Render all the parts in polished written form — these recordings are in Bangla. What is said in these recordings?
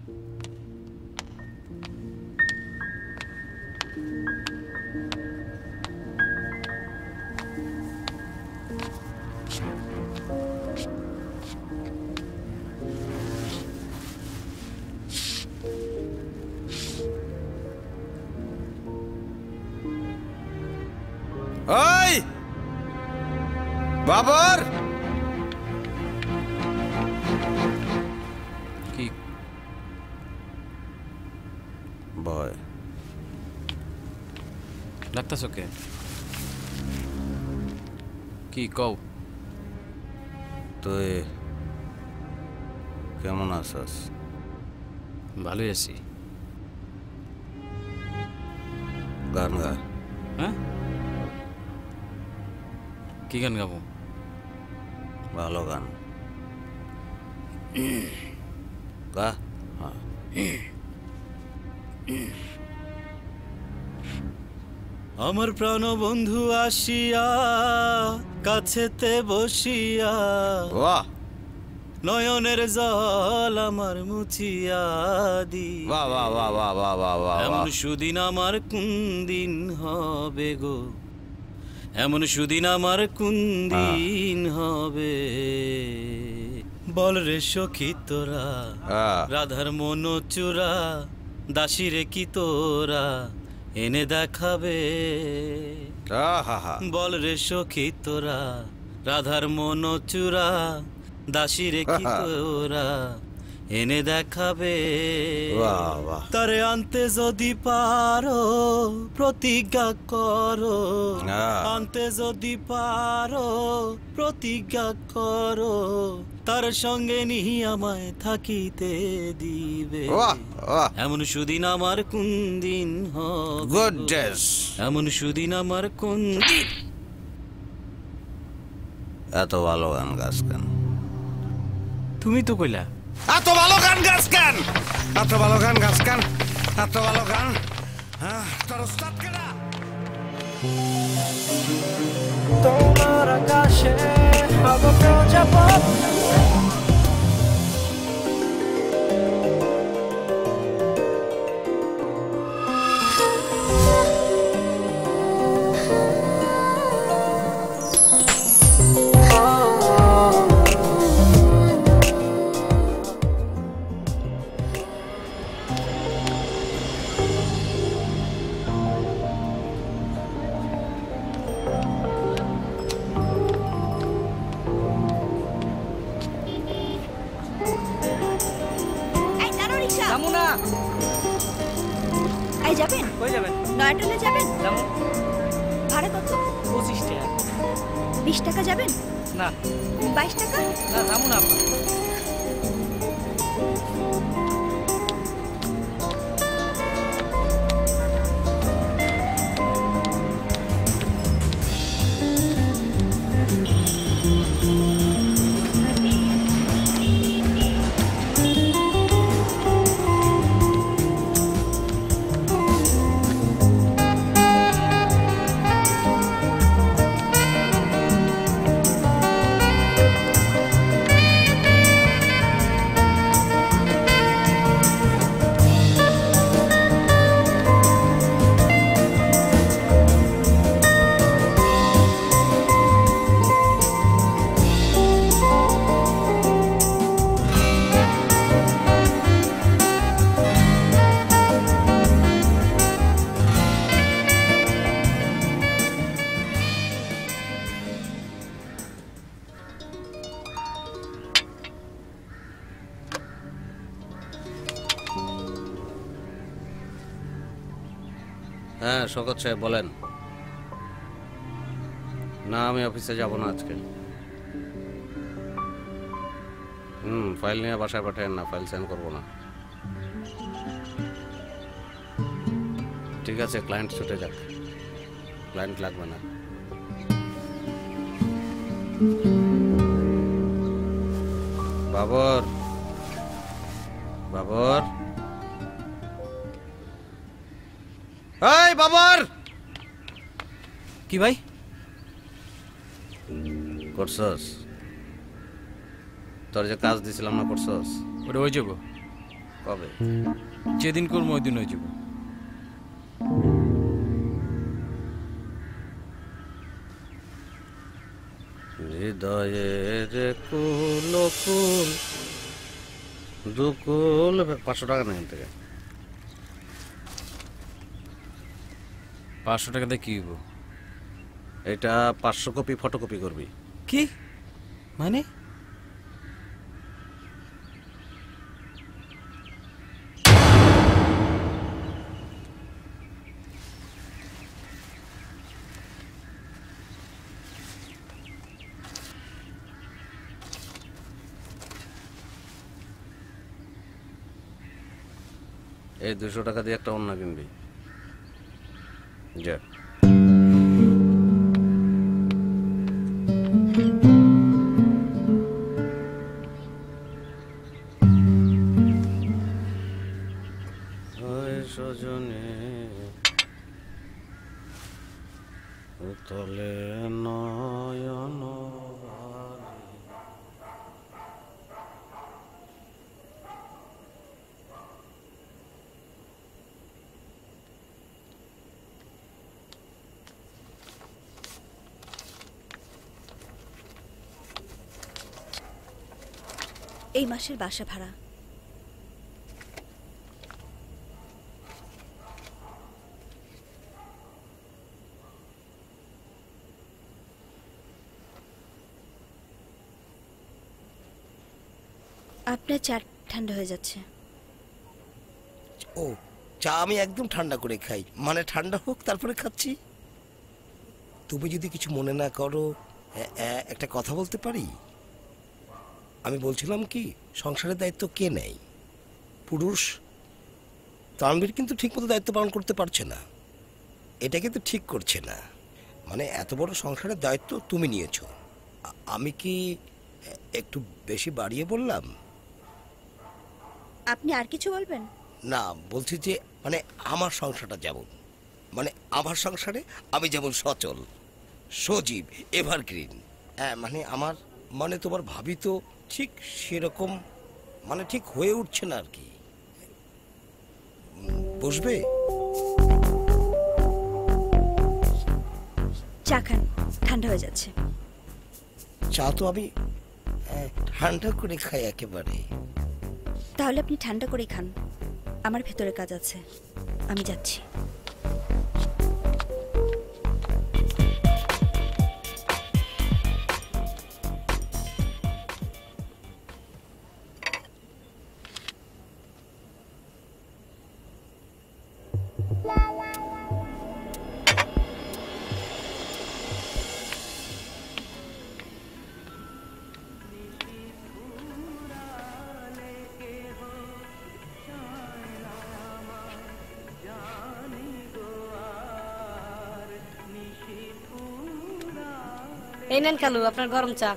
ওই বাবর, কি ভয় ডাকতেছ কে? কি কও? তুই কেমন আছিস? ভালোই আছি। গান গা। হ্যাঁ, কি গান গাবো? ভালো গান গা। আমার প্রাণ বন্ধু আসিয়া কাছেতে বসিয়া, বাহ নয়নের জল আমার মুছিয়া দি। বাহ বাহ বাহ বাহ বাহ বাহ বাহ। এমন সুদিন আমার কোন দিন হবে গো, এমন সুদিন আমার কোন দিন হবে? বল রে সখী তোরা, রাধার মন চূড়া দাসীরে কি তোরা এনে দেখাবে? বল রে সখী তোরা, রাধার মন চূড়া দাসীরে কি তোরা এনে দেখাবে? তারে আনতে যদি পারো প্রতিজ্ঞা করো, আনতে যদি পারো প্রতিজ্ঞা করো, তার সঙ্গে নিহি আমায় থাকিতে দিবে। এমন সুদিন আমার কোন দিন হবে? এমন সুদিন আমার কোন দিন? এত ভালো গান গাছ কেন? তুমি তো কইলা এত ভালো গান গাছ কেন? এত ভালো গান গাছ কেন? এত ভালো গান তোর উস্তাদ কেনা? তোমার আকাশে হব প্রজাপতি, যাবেন? কই যাবেন? নয়াটনে যাবেন? যাবো। ভাড়া কত? 25 টাকা। 20 টাকা যাবেন? না। 22 টাকা? না, যাবো না। হ্যাঁ শওকত সাহেব বলেন। না আমি অফিসে যাব না আজকে। ফাইল নিয়ে বাসায় পাঠান না, ফাইল সেন্ড করবো না। ঠিক আছে, ক্লায়েন্ট ছুটে যাক, ক্লায়েন্ট লাগবে না। বাবর, বাবর, এই বাবর। কি ভাই করছস? তোর যে কাজ দিছিলাম না করছস? ওটা ওই যাবো। কবে? যেদিন করবো ওই দিন হয়ে যাব। হৃদয়ের কুল কুল দুকুল 500 টাকা নেন থেকে। 500 টাকা দিয়ে কি হইব? এটা 500 কপি ফটোকপি করবি। কি মানে? এই 200 টাকা দিয়ে একটা ওড়না কিনবি। যা। সজনে উতলে নয়ন এই মাসের বাসা ভাড়া। আপনার চা ঠান্ডা হয়ে যাচ্ছে। ও, চা আমি একদম ঠান্ডা করে খাই, মানে ঠান্ডা হোক তারপরে খাচ্ছি। তুমি যদি কিছু মনে না করো একটা কথা বলতে পারি? আমি বলছিলাম কি, সংসারের দায়িত্ব কে নেয়? পুরুষ। তানভীর কিন্তু ঠিকমতো দায়িত্ব পালন করতে পারছে না, এটা কিন্তু ঠিক করছে না। মানে এত বড় সংসারের দায়িত্ব তুমি নিয়েছো, আমি কি একটু বেশি বাড়িয়ে বললাম? আপনি আর কিছু বলবেন? না, বলছি যে মানে আমার সংসারটা যেমন, মানে আমার সংসারে আমি যেমন সচল, সজীব, এভারগ্রিন, মানে আমার, মানে তোমার ভাবি তো ঠিক সেরকম, মানে ঠিক হয়ে উঠছে না আর কি। বসবে? চা খান, ঠান্ডা হয়ে যাচ্ছে। চা তো আমি ঠান্ডা করে খাই একেবারে। তাহলে আপনি ঠান্ডা করেই খান, আমার ভেতরে কাজ আছে, আমি যাচ্ছি। এই নেন কালু আপনার গরম চা।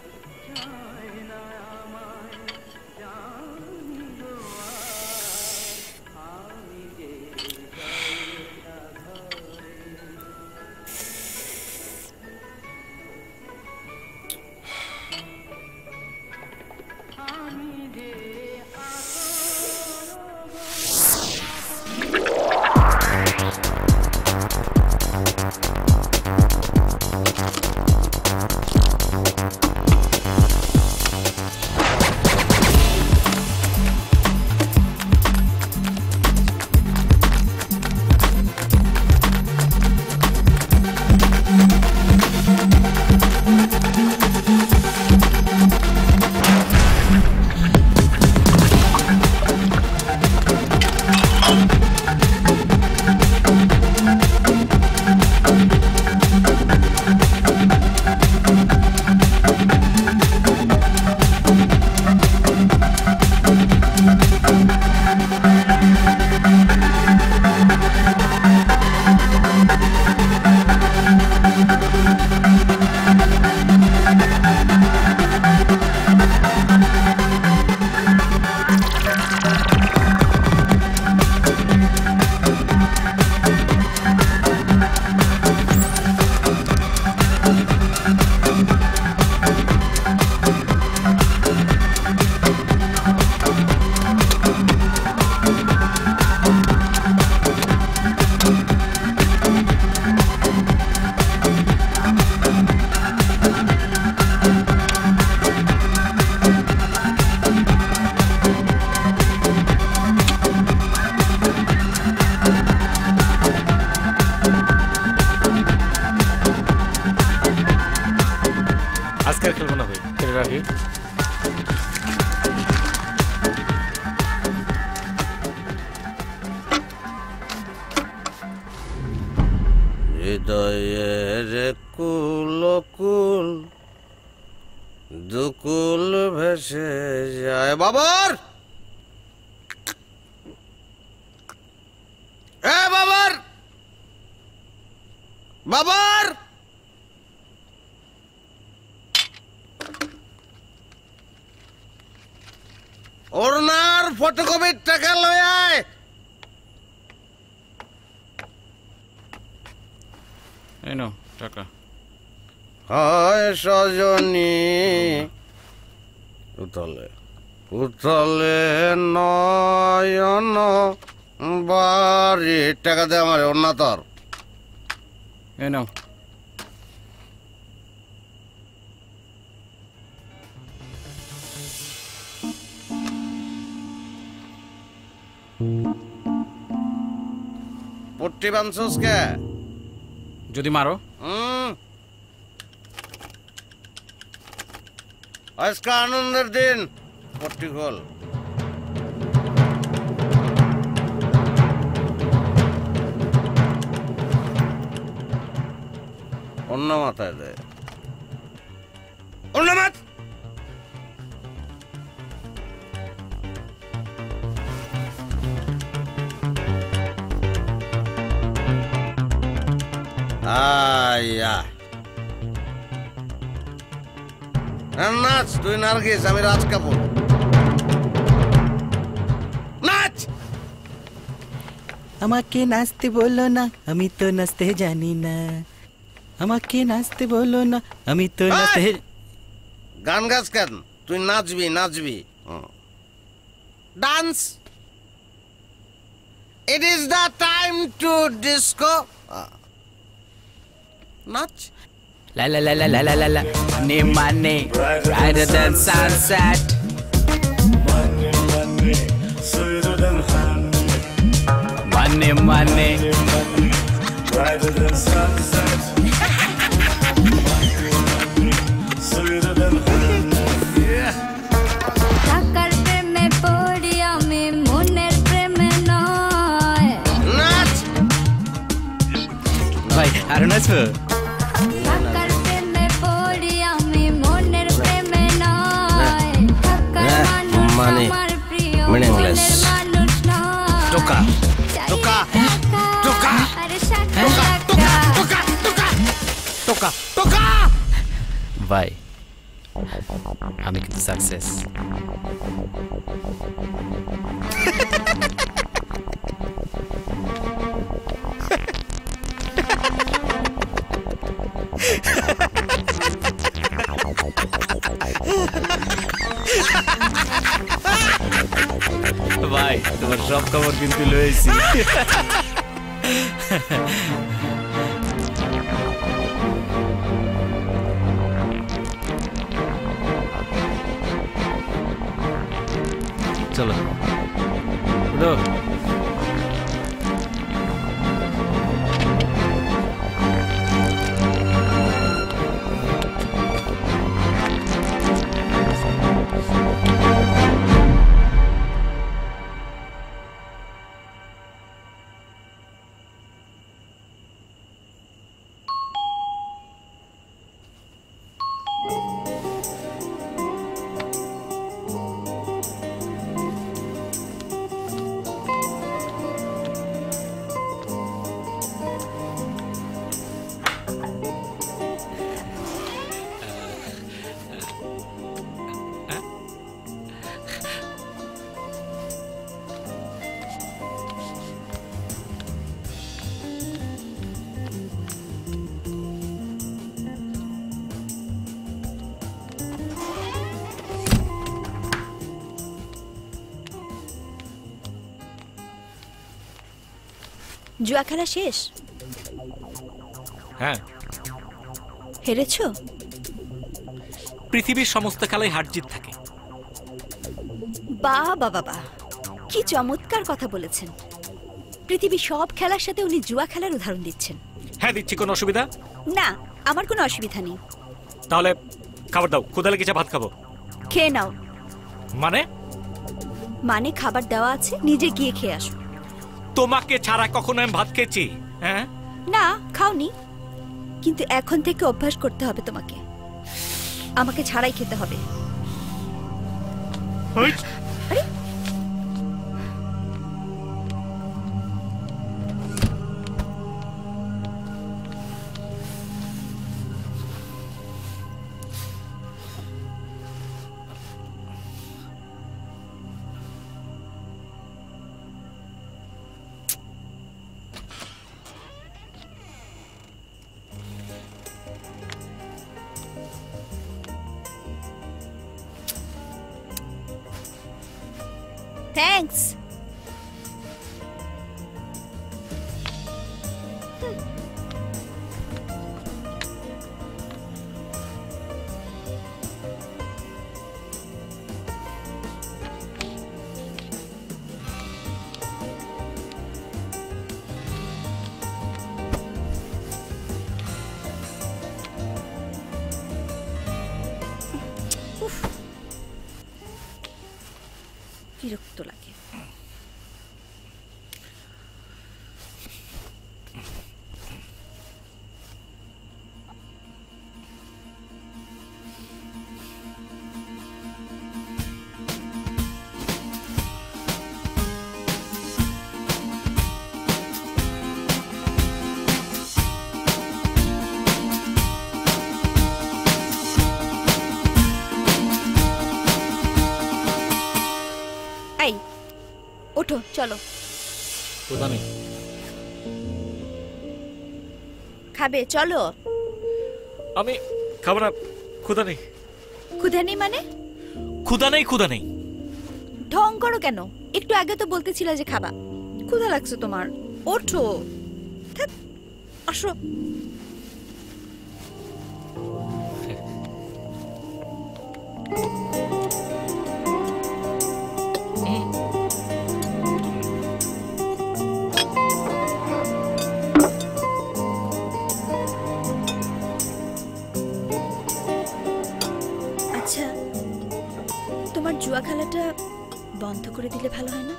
হৃদয়ের কুল কুল দুকুল ভেসে যায়। বাবার বাবার বাবার ওনার ফটোকপির টাকা লয় আয়। এই নাও টাকা। হয় সজনী উতলে উতলে নয়ন বাড়ি টাকা দে আমার অন্য তোর। এই নাও। পট্টি বানছস কে? যদি মারো। আজকে আনন্দের দিন, পট্টি খোল। অন্য মাথায় দে, অন্য মাথ। আয়া নাচ, তুই নার্গিস, আমি রাজ কাপুর। নাচ। আমাকে নাচতে বলো না, আমি তো নাচতে জানি না। আমাকে নাচতে বলো না, আমি তো নাচতে। গান গাছ কেন? তুই নাচবি নাচবি। Dance. It is the time to disco. নাচ। La la la la la la la la. Money, brighter than sunset. Money, money, brighter than sunset. Sweeter than টাকার প্রেমে পড়ি আমি, মনের প্রেমে নয়। নাচ। ভাই আরো নাচবো? টাকার প্রেমে পড়ি আমি, মনের প্রেমে নয়। টাকার মানুষ মানে আমার প্রিয়, meaningless. মনের মানুষ নয়। টোকা টোকা টোকা আরে শাকা টোকা লাকা। টোকা টোকা টোকা টোকা। ভাই আমি কিন্তু সাকসেস। ভাই তোমার সব খবর কিন্তু লয়েছি। চলো উঠো। জুয়া খেলা শেষ? হ্যাঁ, হেরেছো? পৃথিবীর সমস্ত খেলায় হার জিত থাকে। বাবা বাবা, কি চমৎকার কথা বলেছেন। পৃথিবীর সব খেলার সাথে উনি জুয়া খেলার উদাহরণ দিচ্ছেন। হ্যাঁ দিচ্ছি, কোনো অসুবিধা? না, আমার কোনো অসুবিধা নেই। তাহলে খাবার দাও, ক্ষুধা লেগেছে, ভাত খাবো। খেয়ে নাও। মানে? মানে খাবার দেওয়া আছে, নিজে গিয়ে খেয়ে আসো। তোমাকে ছাড়া কখনো আমি ভাত খেয়েছি? হ্যাঁ, না খাওনি, কিন্তু এখন থেকে অভ্যাস করতে হবে তোমাকে। আমাকে ছাড়াই খেতে হবে। আরে থ্যাঙ্কস। বিরক্ত লাগে। ওঠো চলো। ক্ষুধা নেই। খাবে চলো। আমি খাবো না, ক্ষুধা নেই। ক্ষুধা নেই মানে? ক্ষুধা নেই, ক্ষুধা নেই। ঢং করো কেন? একটু আগে তো বলতেছিলে যে খাবা। ক্ষুধা লাগছে তোমার, ওঠো। আসো। আচ্ছা, তোমার জুয়া খেলাটা বন্ধ করে দিলে ভালো হয় না?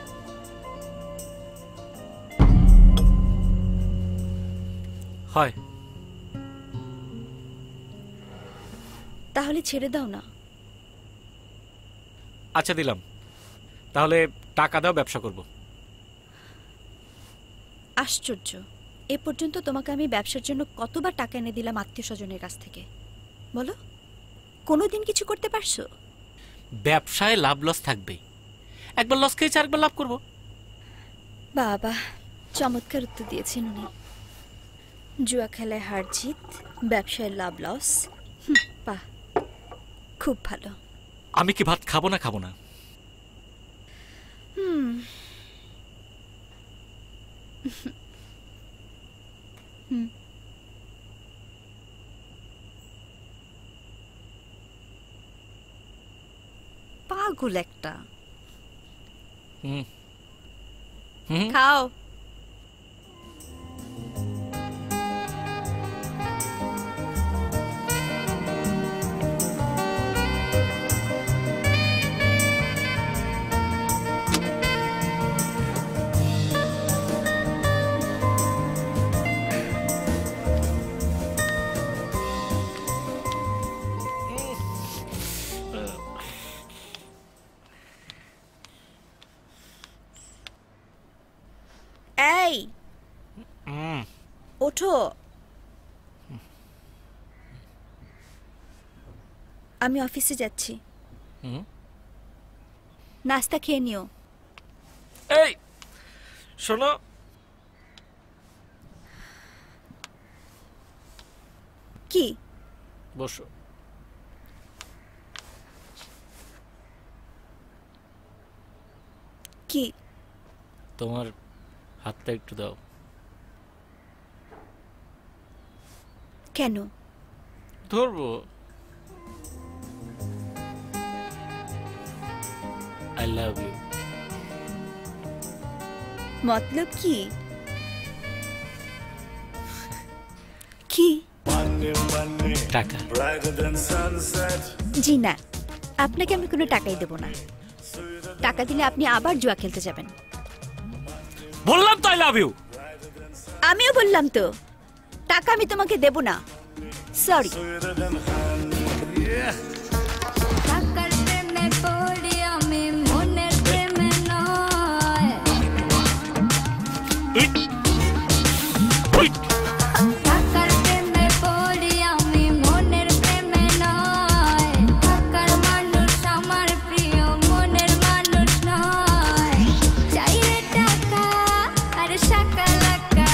হয়। তাহলে ছেড়ে দাও না। আচ্ছা দিলাম, তাহলে টাকা দাও, ব্যবসা করব। আশ্চর্য, এ পর্যন্ত তোমাকে আমি ব্যবসার জন্য কতবার টাকা এনে দিলাম আত্মীয় স্বজনের কাছ থেকে, বলো? কোনোদিন কিছু করতে পারছো? ব্যবসায় লাভ লস থাকবেই, একবার লস খেয়েছি আরেকবার লাভ করব। বাবা, চমৎকার উত্তর দিয়েছেন উনি। জুয়া খেলায় হার জিত, ব্যবসায় লাভ লস। বাহ, খুব ভালো। আমি কি ভাত খাবো না? খাবো না। পাগল একটা। হুম, খাও। এই ওঠো, আমি অফিসে যাচ্ছি। নাস্তা খেয়ে নিও। এই শোনো, কি? বসো। কি? তোমার হাতটা একটু দাও। কেন? ধরবো। I love you. মতলব কি? কি? টাকা। জি না, আপনাকে আমি কোনো টাকাই দেব না। টাকা দিলে আপনি আবার জুয়া খেলতে যাবেন। বললাম তো আই লাভ ইউ। আমিও বললাম তো। টাকা আমি তোমাকে দেব না, sorry. sweeter than honey. Yeah. টাকার প্রেমে পড়ি আমি মনের প্রেমে নয় টাকার প্রেমে পড়ি আমি মনের প্রেমে নয় টাকার মানুষ আমার প্রিয় মনের মানুষ নয় চাই রে টাকা আর শাকালাকা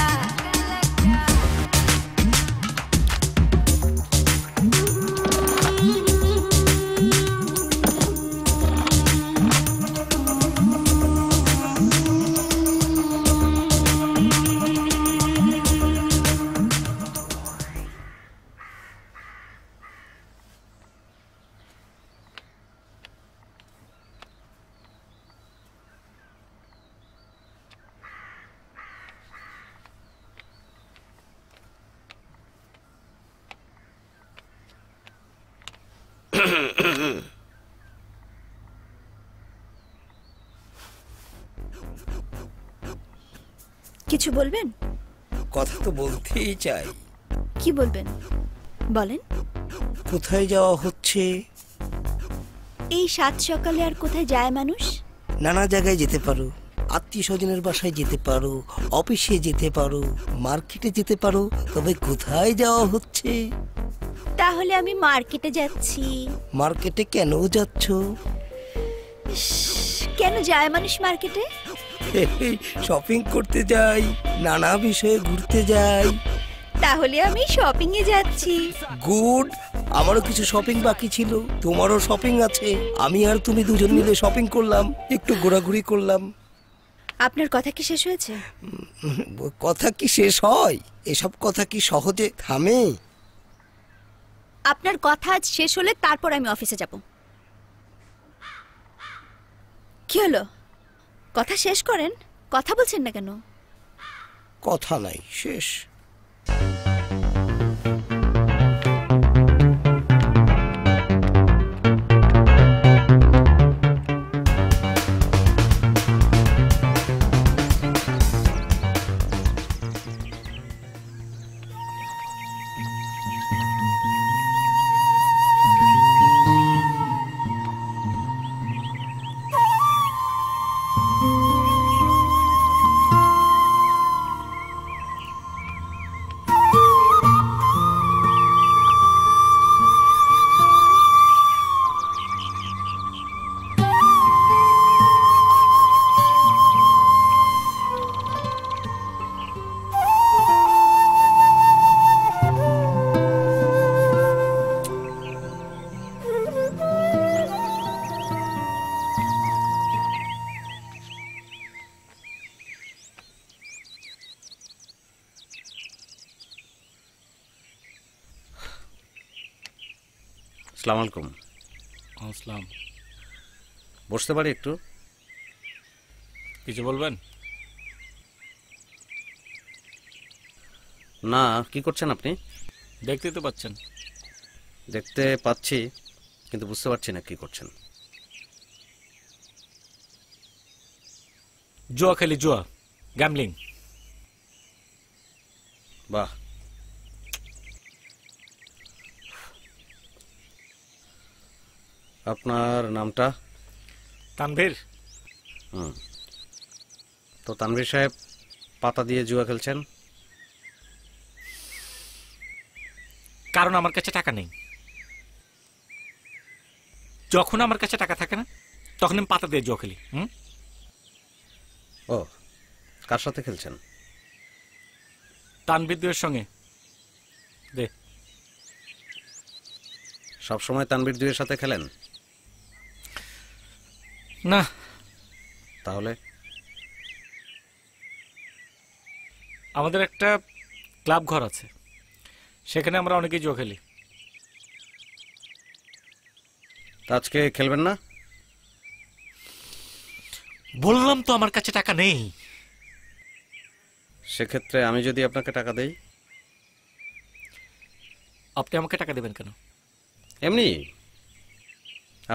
কিছু বলবেন? কথা তো বলতেই চাই। কি বলবেন বলেন। কোথায় যাওয়া হচ্ছে? এই সাত সকালে আর কোথায় যায় মানুষ? নানা জায়গায় যেতে পারো, আত্মীয় স্বজনের বাসায় যেতে পারো, অফিসে যেতে পারো, মার্কেটে যেতে পারো, তবে কোথায় যাওয়া হচ্ছে? তাহলে আমি মার্কেটে যাচ্ছি। মার্কেটে কেন যাচ্ছ? কেন যায় মানুষ মার্কেটে? শপিং করতে যাই, নানা বিষয়ে ঘুরতে যাই। তাহলে আমি শপিং এ যাচ্ছি। গুড, আমারও কিছু শপিং বাকি ছিল, তোমারও শপিং আছে। আমি আর তুমি দুজন মিলে শপিং করলাম, একটু ঘোরাঘুরি করলাম। আপনার কথা কি শেষ হয়েছে? কথা কি শেষ হয়? এসব কথা কি সহজে থামে? আপনার কথা আজ শেষ হলে তারপর আমি অফিসে যাব। কি হলো, কথা শেষ করেন, কথা বলছেন না কেন? কথা নাই, শেষ। আসসালামু আলাইকুম। আসসালাম। বসতে পারি একটু? কিছু বলবেন? না, কি করছেন আপনি? দেখতেই তো পাচ্ছেন। দেখতে পাচ্ছি, কিন্তু বুঝতে পারছি না কি করছেন। জুয়া খেলি, জুয়া, গ্যামলিং। বাহ, আপনার নামটা? তানভীর। তো তানভীর সাহেব পাতা দিয়ে জুয়া খেলছেন? কারণ আমার কাছে টাকা নেই। যখন আমার কাছে টাকা থাকে না তখন আমি পাতা দিয়ে জুয়া খেলি। ও, কার সাথে খেলছেন? তানভীর দুয়ের সঙ্গে। দে। সবসময় তানভীর দুইয়ের সাথে খেলেন? না। তাহলে? আমাদের একটা ক্লাব ঘর আছে, সেখানে আমরা অনেকেই জুয়া খেলি। আজকে খেলবেন না? বললাম তো আমার কাছে টাকা নেই। সেক্ষেত্রে আমি যদি আপনাকে টাকা দেই? আপনি আমাকে টাকা দেবেন কেন? এমনি,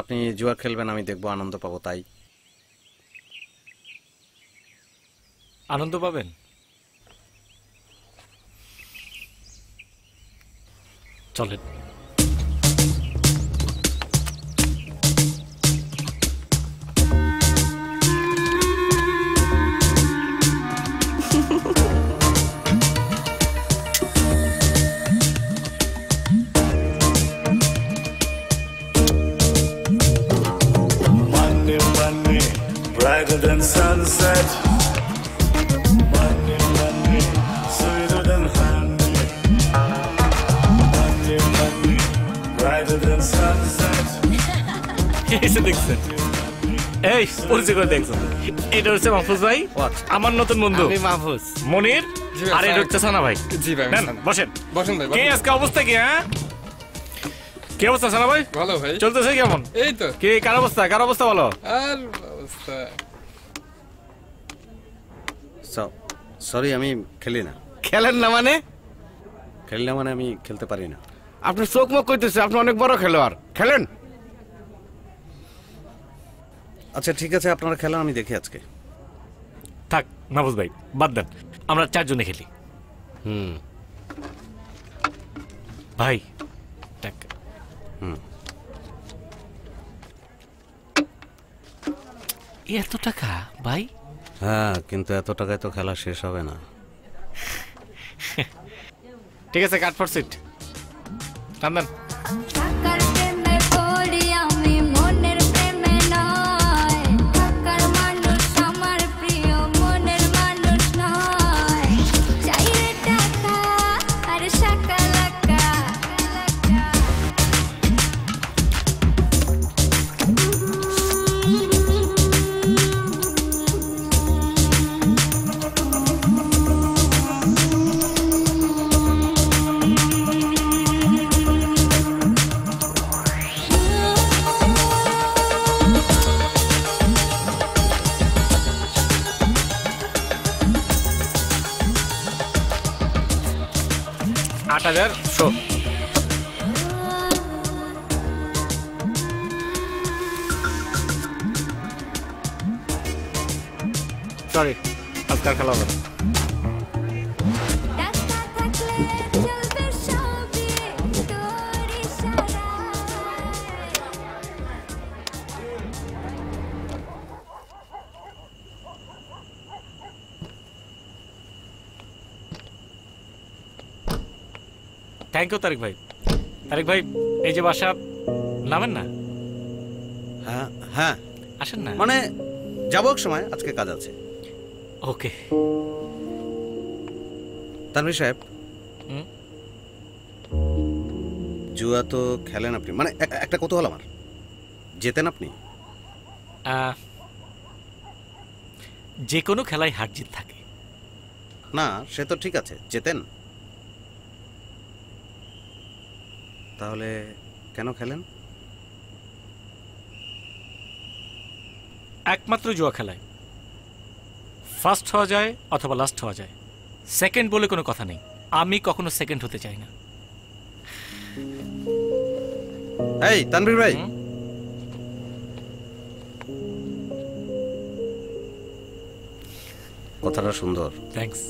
আপনি জুয়া খেলবেন, আমি দেখবো, আনন্দ পাবো, তাই। আনন্দ পাবেন? চলেন। Money, money, brighter than sunset. Money, money, sweeter than honey. Money, money, brighter than sunset. এসে দেখছেন, এই পরিচয় করে দেখছেন, এটা হচ্ছে মাহফুজ ভাই, আমার নতুন বন্ধু মাহফুজ মনির, জি ভাই, আর এটা হচ্ছে সানা ভাই। জি ভাই, নেন, বসেন। বসেন ভাই, কে বসেন। আজকে অবস্থা কি? হ্যাঁ, কি অবস্থা সানা ভাই? ভালো ভাই। চলতেছে কেমন? এই তো। কি কার অবস্থা? কার অবস্থা বলো। আর অবস্থা সরি, আমি খেলি না। খেলেন না মানে? খেলি না মানে আমি খেলতে পারি না। আপনি চোখ মুখ কইতেছে আপনি অনেক বড় খেলোয়াড়, খেলেন। আচ্ছা ঠিক আছে, আপনারা খেলেন, আমি দেখি আজকে। থাক মাহফুজ ভাই, বাদ দেন, আমরা চারজনে খেলি। ভাই টাকা। এত টাকা ভাই? হ্যাঁ, কিন্তু এত টাকায় তো খেলা শেষ হবে না। ঠিক আছে, কাট ফর সিট, টান দেন। টাকার প্রেমে পড়ি আমি মনের প্রেমে নয়, টাকার মানুষ আমার প্রিয় মনের মানুষ নয়। চাই রে টাকা আর শাকালাকা। আট হাজার শো। সরি, আজকাল খেলা হবে না। টাকা থাকলে চলবে সবই তোর ইশারায়। থ্যাংক ইউ তারিক ভাই। তারিক ভাই, এই যে বাসা, নামেন না? হ্যাঁ হ্যাঁ, আসেন না। মানে যাবো এক সময়, আজকে কাজ আছে। ওকে। তানভীর সাহেব, হুম? জুয়া তো খেলেন আপনি, মানে একটা কৌতূহল আমার, জেতেন আপনি? যে কোনো খেলায় হার জিত থাকে। না সে তো ঠিক আছে, জেতেন? তাহলে কেন খেলেন? একমাত্র জুয়া খেলায় ফার্স্ট হওয়া যায় অথবা লাস্ট হওয়া যায়, সেকেন্ড বলে কোনো কথা নেই। আমি কখনো সেকেন্ড হতে চাই না। এই তানভীর ভাই, কথাটা সুন্দর। Thanks.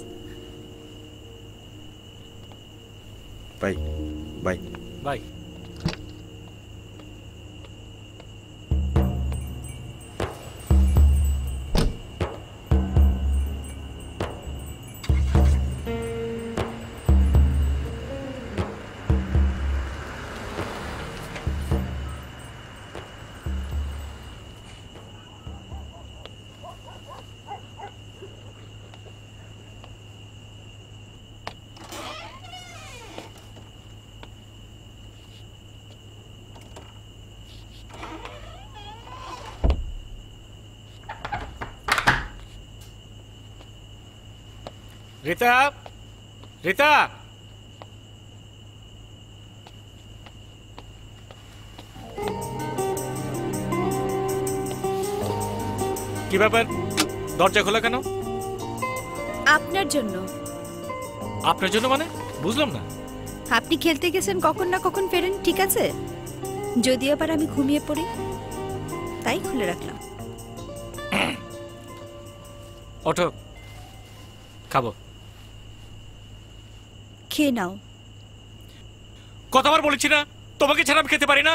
Bye bye bye. Rita, Rita, কি ব্যাপার, দরজা খোলা কেন? আপনার জন্য। আপনার জন্য মানে? বুঝলাম না। আপনি খেলতে গেছেন, কখন না কখন ফেরেন, ঠিক আছে? যদি আবার আমি ঘুমিয়ে পড়ি, তাই খুলে রাখলাম। ওঠো, খাবো। খেয়ে নাও। কতবার বলেছি না তোমাকে ছাড়া আমি খেতে পারি না।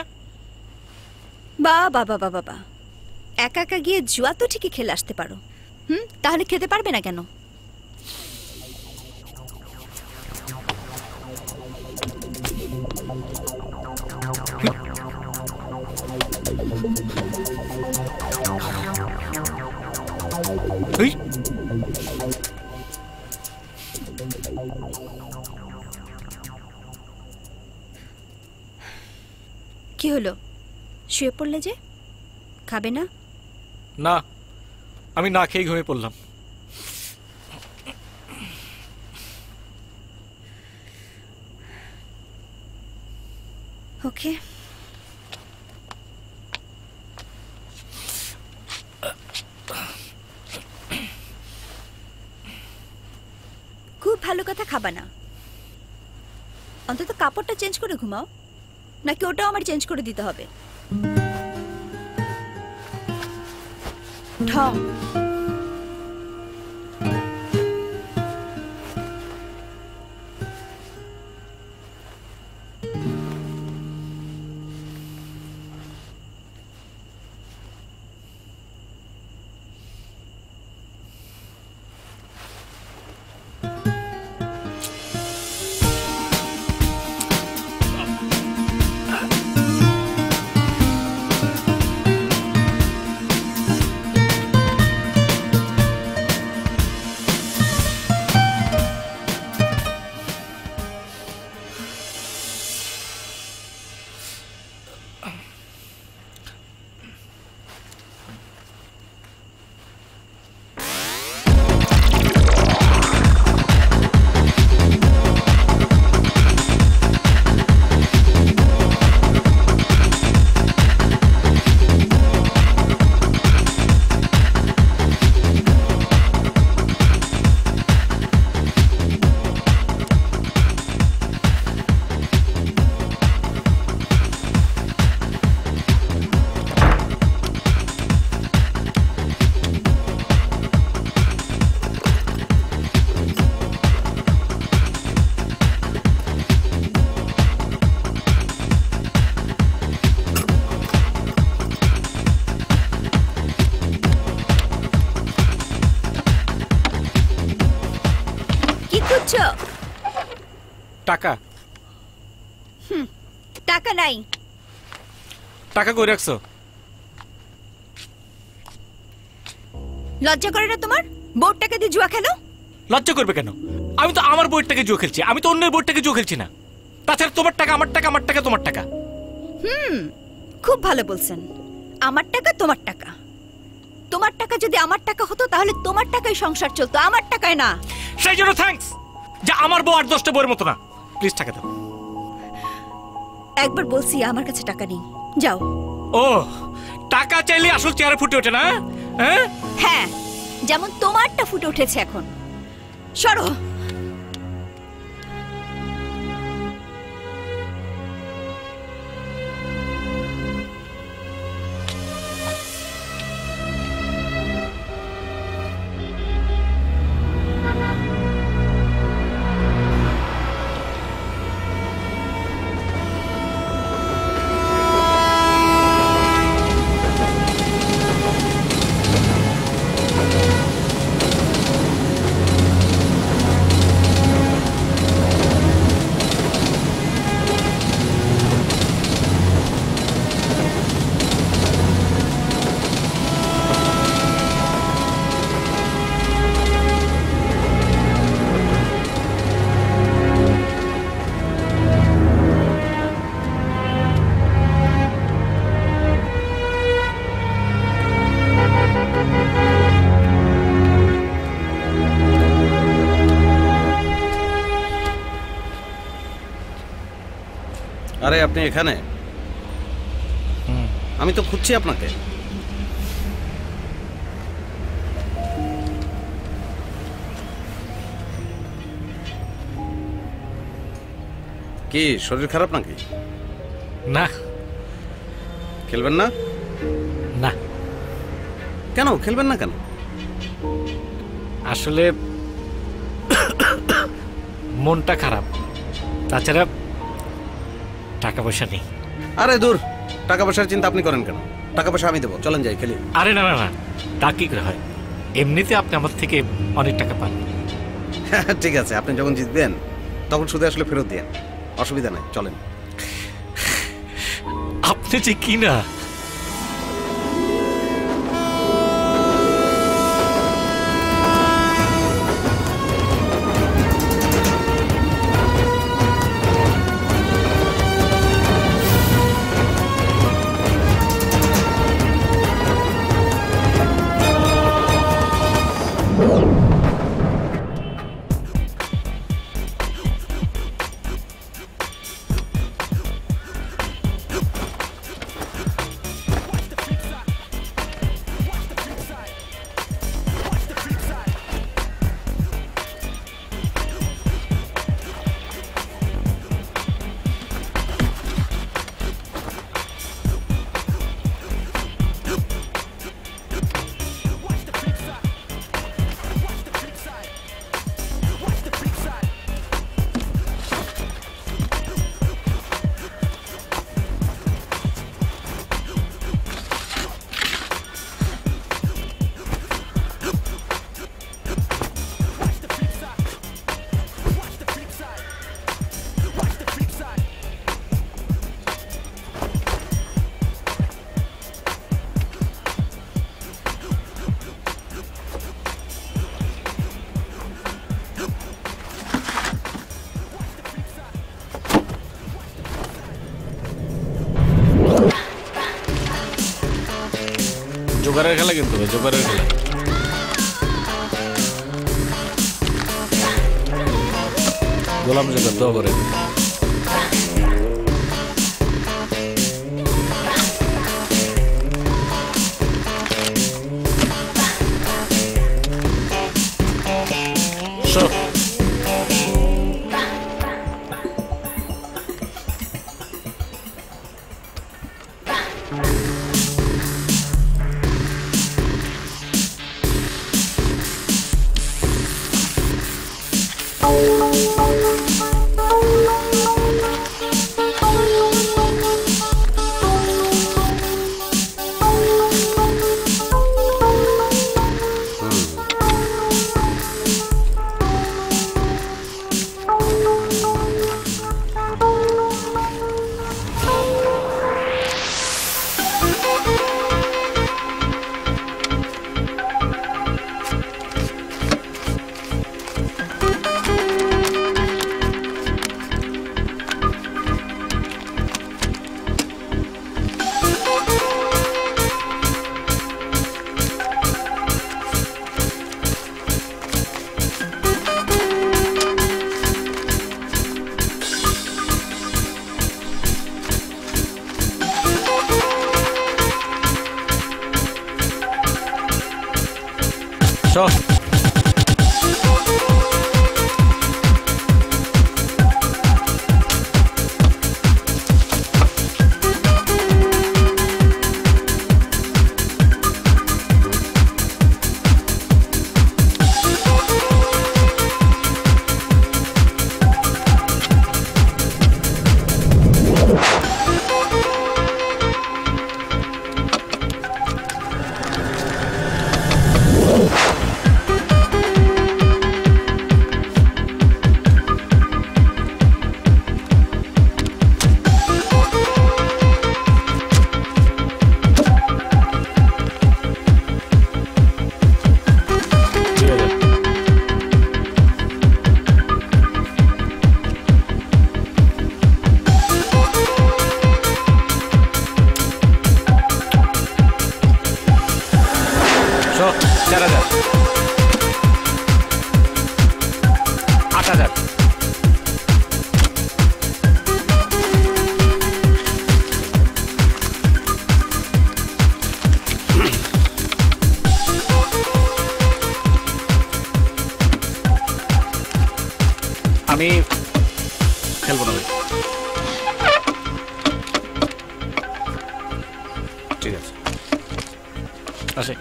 বাবা একা একা গিয়ে জুয়া তো ঠিকই খেলে আসতে পারো, তাহলে খেতে পারবে না কেন? কি হলো, শুয়ে পড়লে যে? খাবে না? না, আমি না খেয়ে ঘুমিয়ে পড়লাম। ওকে, খুব ভালো কথা, খাবা না। অন্তত কাপড়টা চেঞ্জ করে ঘুমাও, নাকি ওটাও আমার চেঞ্জ করে দিতে হবে? ঢং। টাকা। টাকা নাই। টাকা কই রাখছো? লজ্জা করে না তোমার? বোর্ড টাকা দিয়ে জুয়া খেলো? লজ্জা করবে কেন? আমি তো আমার বোর্ড টাকা জুয়া খেলছি, আমি তো অন্যের বোর্ড টাকা জুয়া খেলছি না। তাছাড়া তোমার টাকা আমার টাকা, আমার টাকা তোমার টাকা। খুব ভালো বলছেন। আমার টাকা তোমার টাকা। তোমার টাকা যদি আমার টাকা হতো তাহলে তোমার টাকায় সংসার চলতো, আমার টাকায় না। সেই জন্য থ্যাঙ্কস, যা আমার বউ 8-10টা বউয়ের মতো না। প্লিজ টাকা দাও। একবার বলছি আমার কাছে টাকা নেই, যাও। ও, টাকা চাইলে আসল চেহারা ফুটে ওঠে না? হ্যাঁ, যেমন তোমারটা ফুটে উঠেছে এখন। সরো। আরে আপনি এখানে? আমি তো খুঁজছি আপনাকে। কি শরীর খারাপ নাকি? না। খেলবেন না? না। কেন খেলবেন না কেন? আসলে মনটা খারাপ। তাছাড়া টাকা পয়সা নেই। আরে দূর, টাকা পয়সার চিন্তা আপনি করেন কেন? টাকা পয়সা আমি দেবো, চলেন যাই খেলি। আরে না না না, তা কি করে হয়? এমনিতে আপনি আমার থেকে অনেক টাকা পান। ঠিক আছে, আপনি যখন জিতবেন তখন শুধু আসলে ফেরত দিয়ে অসুবিধা নাই, চলেন। আপনি যে কি না, জোগাড়ের খেলা কিন্তু, জোগাড়ের খেলা। গোলাম জোগাড় দোয়া করে। আমি খেলবো না ভাই। ঠিক আছে, আসে।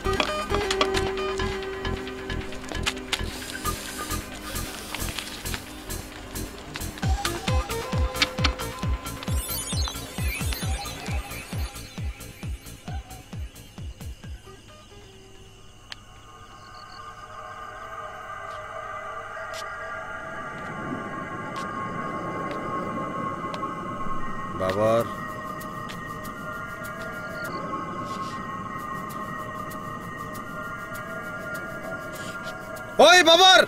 বাবার ওই বাবার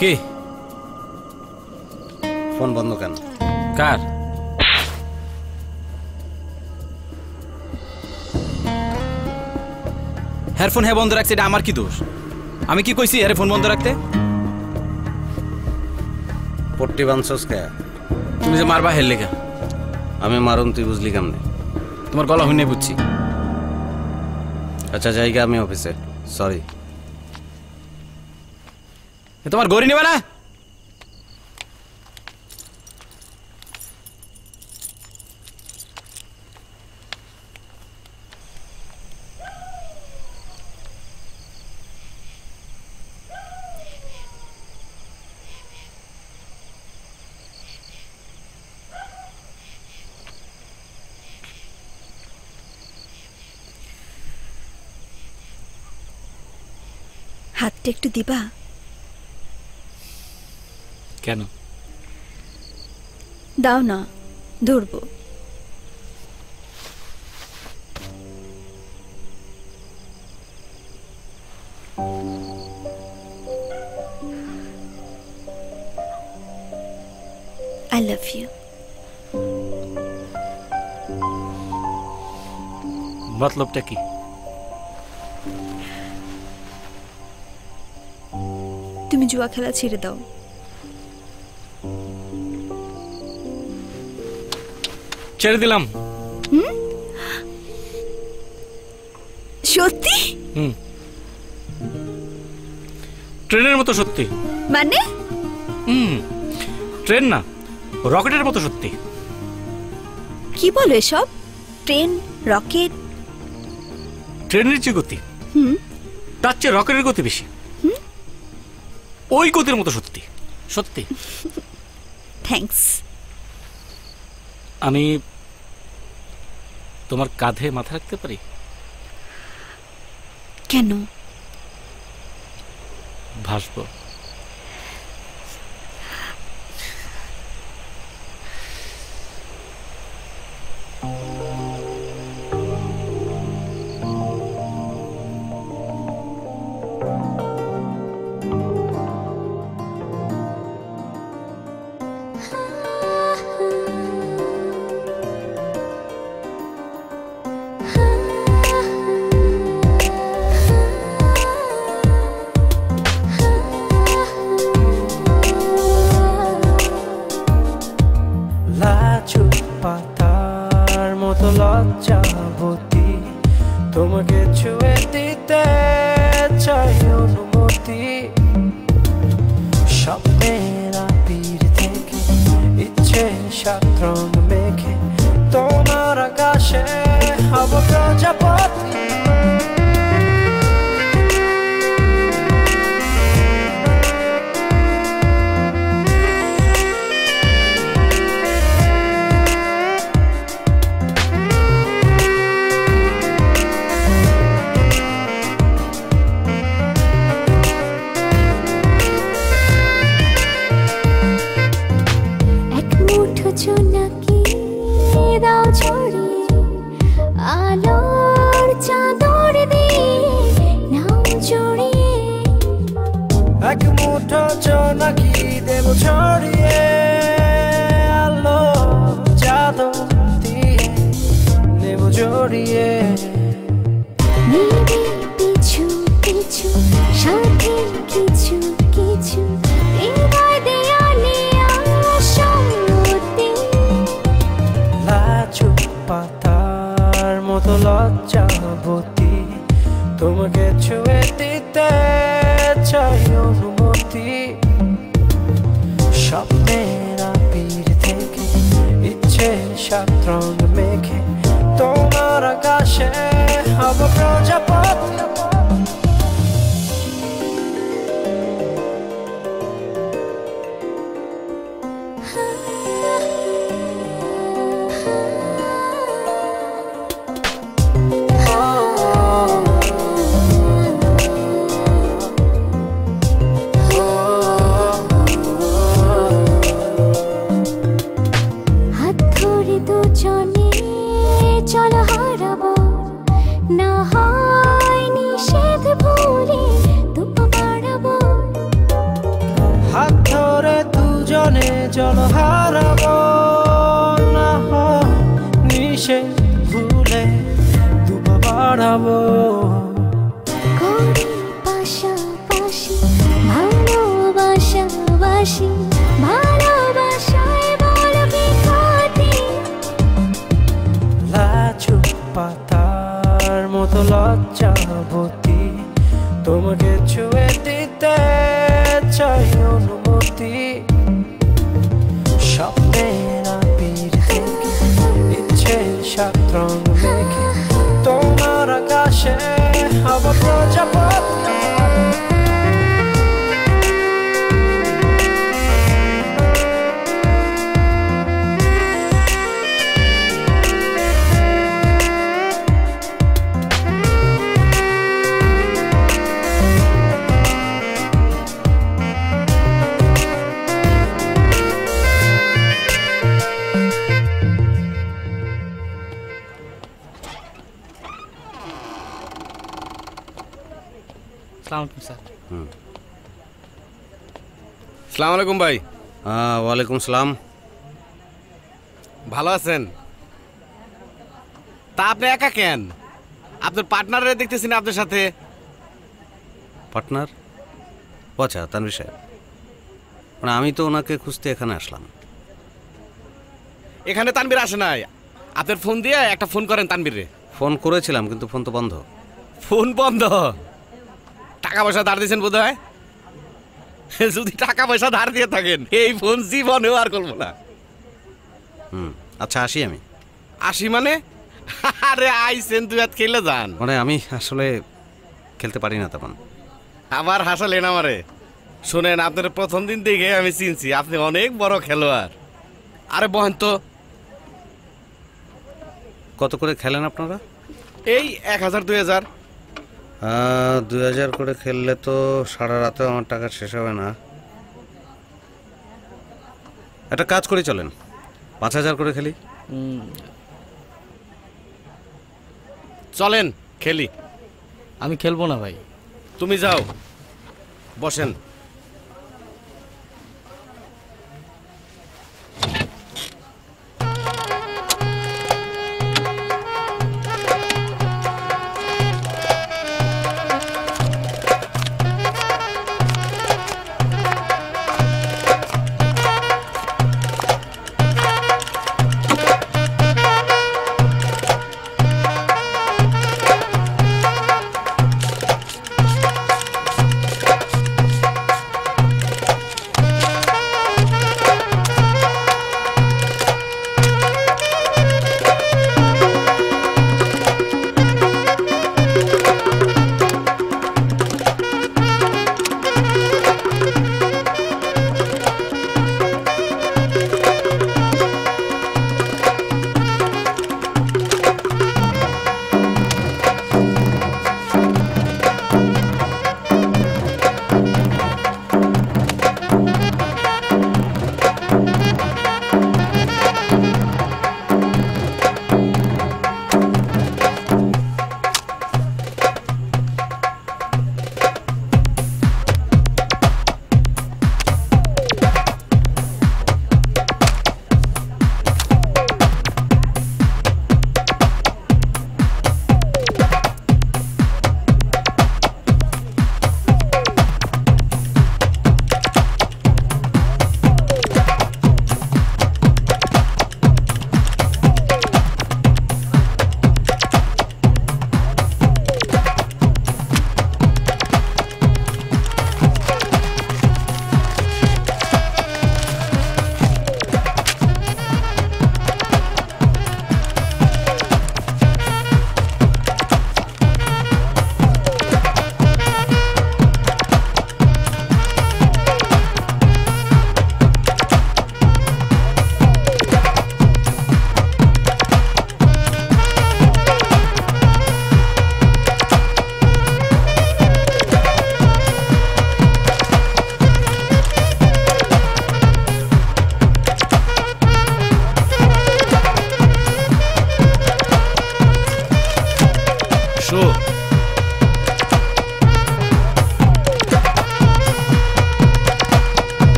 কে? ফোন বন্ধ কেন? কার? হেডফোন বন্ধ রাখছে, এটা আমার কি দোষ? আমি কি কইছি হেডফোন বন্ধ রাখতে? পট্টি বানছস কে? তুমি যে মারবা হের লেগা। আমি মারুম তুই বুঝলি কেমনে? তোমার গলা হইনে বুঝছি। আচ্ছা জায়গা আমি অফিসে, সরি। তোমার গড়ি নেবে না? হাতটা একটু দিবা? কেন? দাও না, ধরবো। I love you. মতলবটা কি? তুমি জুয়া খেলা ছেড়ে দাও। ছেড়ে দিলাম। সত্যি? ট্রেনের মতো সত্যি। মানে? ট্রেন না, রকেটের মতো সত্যি। কি বলো এসব? Train, rocket? ট্রেনের যে গতি, তার চেয়ে রকেটের গতি বেশি। ওই গতির মতো সত্যি সত্যি। থ্যাঙ্কস। আমি তোমার কাঁধে মাথা রাখতে পারি? কেন? ভাসবো। লজ্জাবতী তোমাকে ছুঁয়ে দিতে চাই অনুমতি। স্বপ্নের আবির থেকে ইচ্ছে সাত রং মেখে তোমার আকাশে হব প্রজাপতি। জোনাকি দাও ছড়িয়ে আলোর চাদর দিয়ে নাও জড়িয়ে। এক মুঠো জোনাকি দেব ছড়িয়ে আলোর চাদর দিয়ে নেব জড়িয়ে। নিবি পিছু পিছু সাথে কিছু কিছু হৃদয় দেয়ালে পাতার মতো লজ্জাবতী তোমাকে ছুঁয়ে দিতে চাই অনুমতি। স্বপ্নের আবির থেকে ইচ্ছে সাত রং মেখে তোমার আকাশে হব প্রজাপতি। হাত জল হারাবো না নিশে ভুলে দুবা বাড়াবো করি পাশাপাশি ভালোবাসাবাসি ভালোবাসায় বলো কি ক্ষতি লাচু পাতার মতো লজ্জাবতী তোমাকে ছুঁয়ে দিতে চাই অনুমতি স্বপ্নের আবির থেকে ইচ্ছে সাত রং মেখে তোমার আকাশে হব প্রজাপতি সালাম আলাইকুম ভাই। ওয়ালাইকুম সালাম। ভালো আছেন? তা আপনি একা কেন? আপনার পার্টনারে দেখতেছি না আপনার সাথে। পার্টনার? আচ্ছা, তানভীর সাহেব, মানে আমি তো ওনাকে খুঁজতে এখানে আসলাম। এখানে তানভীর আসে নাই, আপনার ফোন দিয়ে একটা ফোন করেন তানভীরে। ফোন করেছিলাম কিন্তু ফোন তো বন্ধ। ফোন বন্ধ? টাকা পয়সা ধার দিয়েছেন বোধ হয়। যদি টাকা পয়সা ধার দিয়ে থাকেন এই ফোন জীবনেও আর করবো না। আচ্ছা, আসি আমি। আসি মানে? আরে আইসেন, তুই হাত খেলে যান। মানে আমি আসলে খেলতে পারি না তেমন। আবার হাসালেন আমারে। শোনেন, আপনার প্রথম দিন দেখে আমি চিনছি আপনি অনেক বড় খেলোয়াড়। আরে বহেন তো। কত করে খেলেন আপনারা? এই 1000 2000। 2000 করে খেললে তো সারা রাতেও আমার টাকা শেষ হবে না। একটা কাজ করে চলেন, 5000 করে খেলি। চলেন খেলি। আমি খেলবো না ভাই। তুমি যাও, বসেন।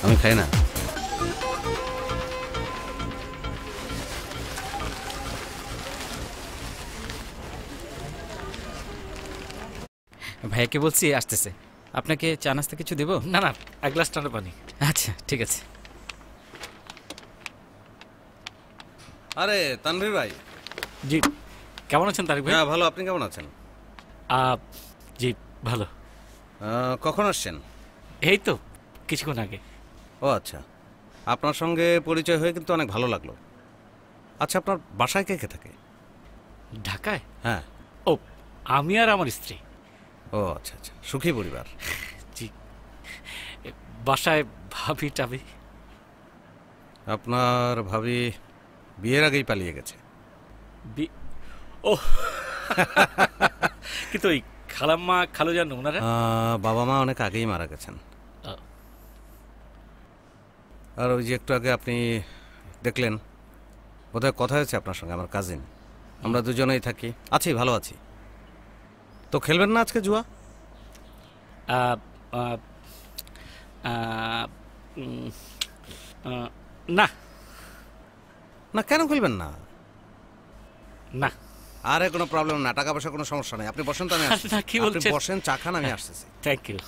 আমি খাই না। ভাইয়াকে বলছি আসতেছে, আপনাকে চা নাস্তা কিছু দেবো? না না, এক গ্লাস ঠান্ডা পানি। আচ্ছা ঠিক আছে। আরে তানভীর ভাই। জি, কেমন আছেন তারিক ভাই? হ্যাঁ ভালো, আপনি কেমন আছেন? জি ভালো। কখন আসছেন? এই তো কিছুক্ষণ আগে। ও আচ্ছা, আপনার সঙ্গে পরিচয় হয়ে কিন্তু অনেক ভালো লাগলো। আচ্ছা, আপনার বাসায় কে কে থাকে? ঢাকায়? হ্যাঁ। ও, আমি আর আমার স্ত্রী। ও আচ্ছা আচ্ছা, সুখী পরিবার। জি, বাসায় ভাবি টাবি। আপনার ভাবি বিয়ের আগেই পালিয়ে গেছে। ও কিন্তু ওই খালাম্মা খালুজান ওনারা? বাবা মা অনেক আগেই মারা গেছেন। আর ওই যে একটু আগে আপনি দেখলেন, বোধহয় কথা হয়েছে আপনার সঙ্গে, আমার কাজিন। আমরা দুজনেই থাকি। আছি, ভালো আছি। তো খেলবেন না আজকে জুয়া? না না, কেন খেলবেন না? না। আরে কোনো প্রবলেম না, টাকা পয়সা কোনো সমস্যা নেই। আপনি বসেন তো, আমি আসছি। কি বলছেন? আপনি বসেন, চা খান, আমি আসতেছি। Thank you.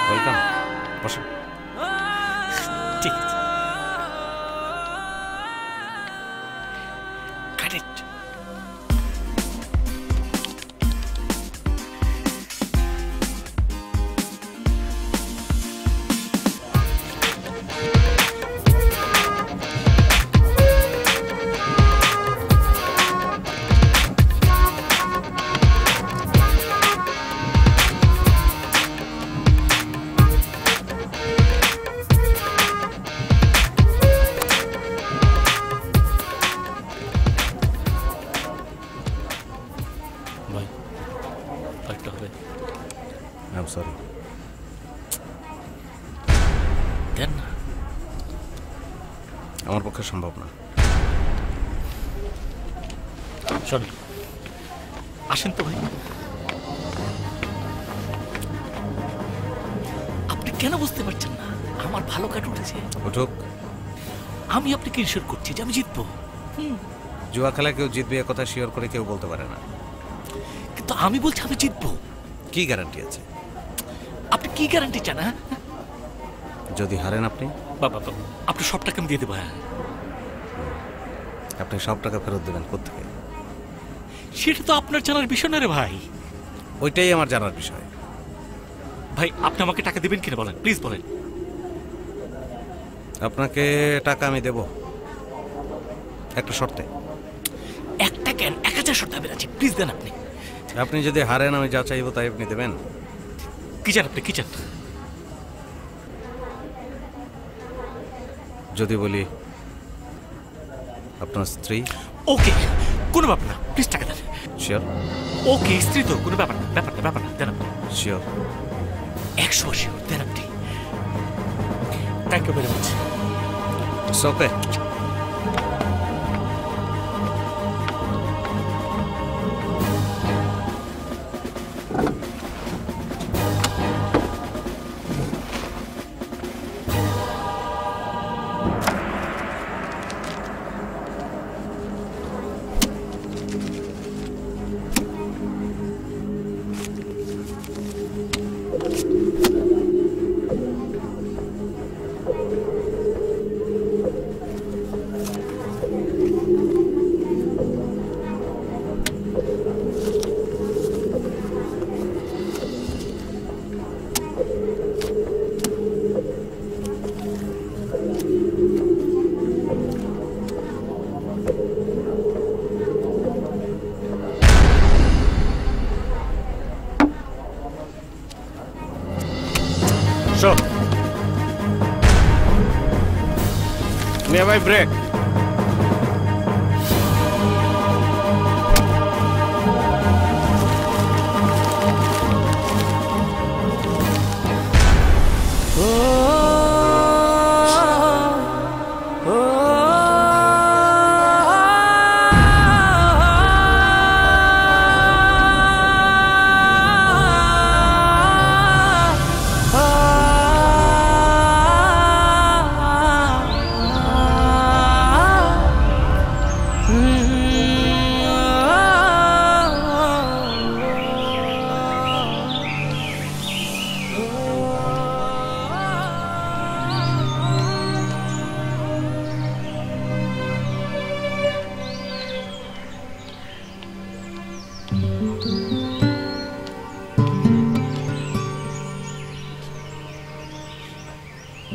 ওয়েলকাম, বসেন। ঠিক আছে। কারেক্ট। সরি, দেন না। আমার পক্ষে সম্ভব না। শোন, আসেন তো ভাই। আপনি কেন বুঝতে পারছেন না? আমার ভালো কাট উঠেছে। উঠুক। আমি আপনাকে ইনশিওর করছি যে আমি জিতবো। জুয়া খেলা কেউ জিতবে এ কথা শিওর করে কেউ বলতে পারে না। কিন্তু আমি বলছি আমি জিতবো। কি গ্যারান্টি আছে? আপনি কি গ্যারান্টি চান? যদি হারেন আপনি? বাবা, আপনি সব টাকা আমি দিয়ে দেবো। হ্যাঁ, আপনি সব টাকা ফেরত দেবেন কোত্থেকে? সেটা তো আপনার জানার বিষয় না রে ভাই। ওইটাই আমার জানার বিষয়। ভাই, আপনি আমাকে টাকা দেবেন কিনা বলেন, প্লিজ বলেন। আপনাকে টাকা আমি দেব, একটা শর্তে। একটা কেন, 1000 শর্ত আমি আছি, প্লিজ দেন আপনি। আপনি যদি হারেন আমি যা চাইবো তাই আপনি দেবেন? কি চান আপনি, কি চান? যদি বলি আপনার স্ত্রী? ওকে, কোনো ব্যাপার না, প্লিজ টাকা দেন। শিওর? ওকে, স্ত্রী তো কোনো ব্যাপার না, ব্যাপার না, দেন আপনি। শিওর? 100 শিওর, দেন আপনি। Thank you very much. It's okay. So, may I break?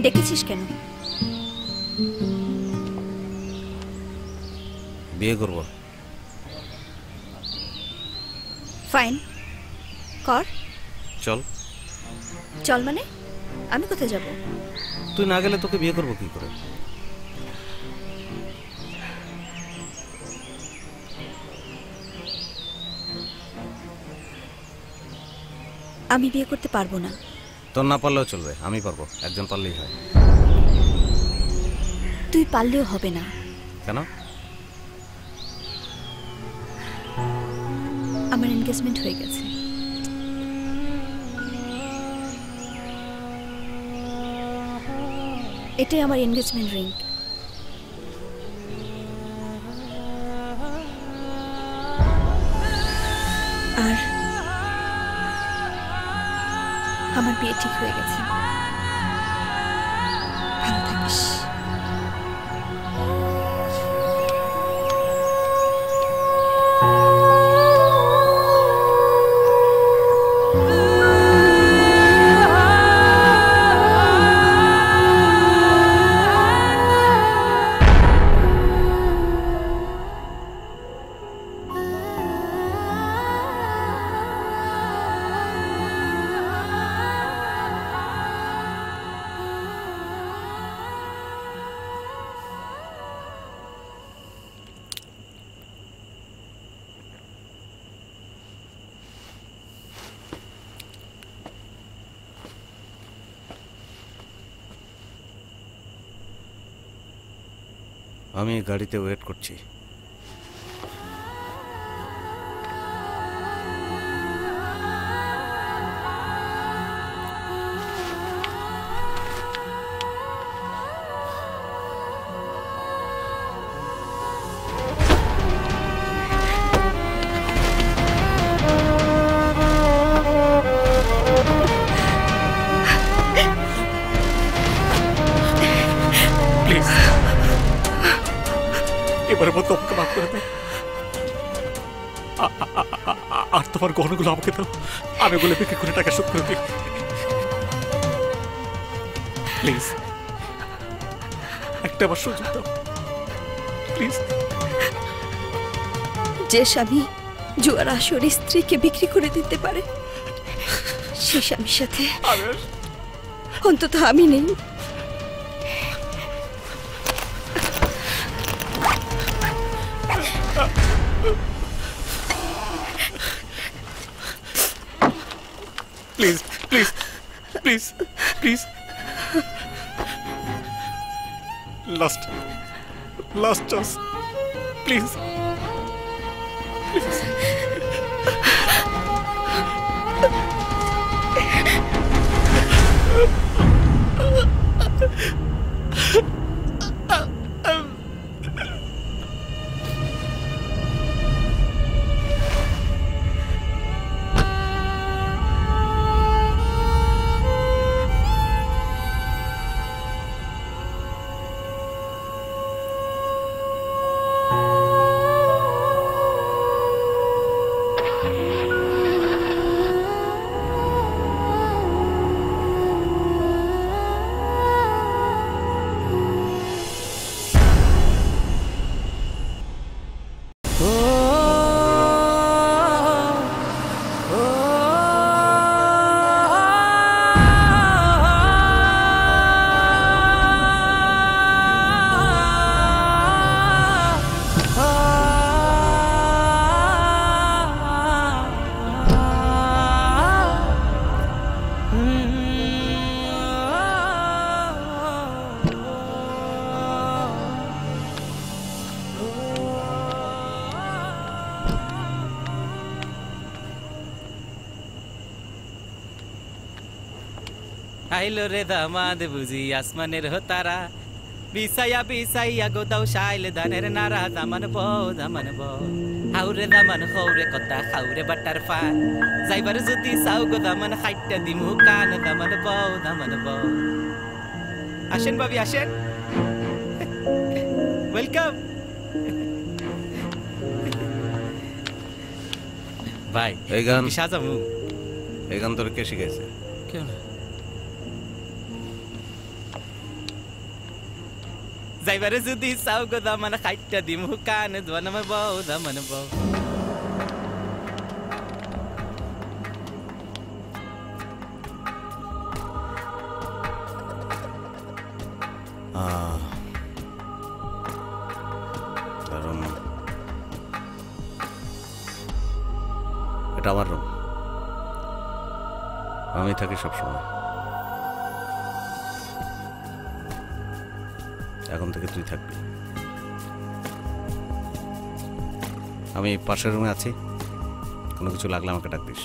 ডেকেছিস কেন? বিয়ে করব। ফাইন, কর। চল। চল মানে? আমি কোথায় যাব? তুই না গেলে তোকে বিয়ে করবো কি করে? আমি বিয়ে করতে পারবো না। তোর না পারলেও চলবে, আমি পারবো। একজন পারলেই হয়। তুই পারলেও হবে না। কেন? আমার এনগেজমেন্ট হয়ে গেছে। এটাই আমার এনগেজমেন্ট রিং। আর আমার বিয়ে ঠিক হয়ে গেছে। ভালো থাকিস। আমি গাড়িতে ওয়েট করছি। প্লিজ এবারের মতো আমাকে মাফ করে দাও। আর তোমার গহনাগুলো আমাকে দাও, আমি ওগুলো বিক্রি করে টাকা শোধ করে দিই। প্লিজ একটা বার সুযোগ দাও প্লিজ। যে স্বামী জুয়ার আসরে স্ত্রীকে বিক্রি করে দিতে পারে, সে স্বামীর সাথে অন্তত আমি নেই। Please please please please, last chance please please. আইলো রে দামাদ বুঝি আসমানের তারা, বিসাইয়া বিসাইয়া গোদাও শাইল ধানের নারা। দামান বউ হাউরে দামান হৌরে কথা হাউরে বাটার ফান, যাইবার যদি চাও গো দামান খাইটা দিমু কান। দামান বউ আসেন ভাবি আসেন, ওয়েলকাম। ভাই এই গান সাজামু। এই গান তোর কে শিখাইছে? কেউ না। যাইবারে যদি চাও গো দামান খাইটা দিমু কান দোয়ানাম বউ দামান বউ এটা আমার রুম, আমি থাকি সবসময়। এখন থেকে তুই থাকবি। আমি পাশের রুমে আছি, কোনো কিছু লাগলে আমাকে ডাক দিস।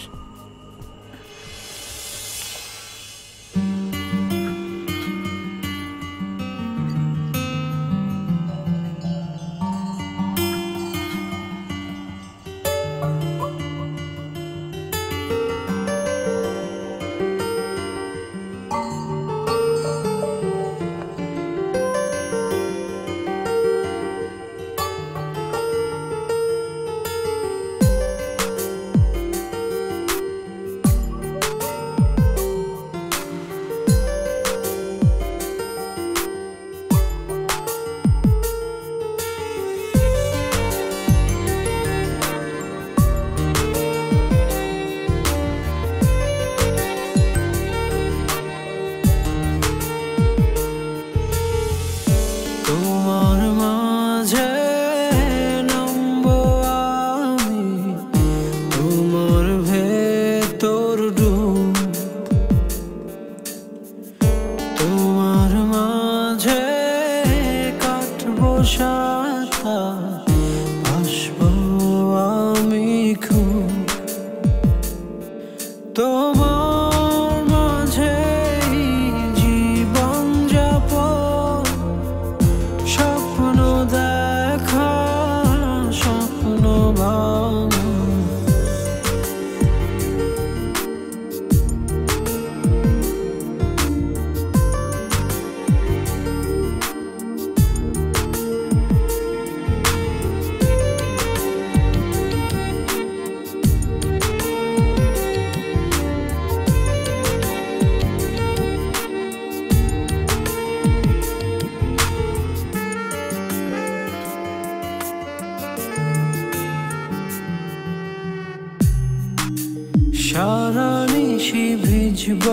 সারানিশি ভিজব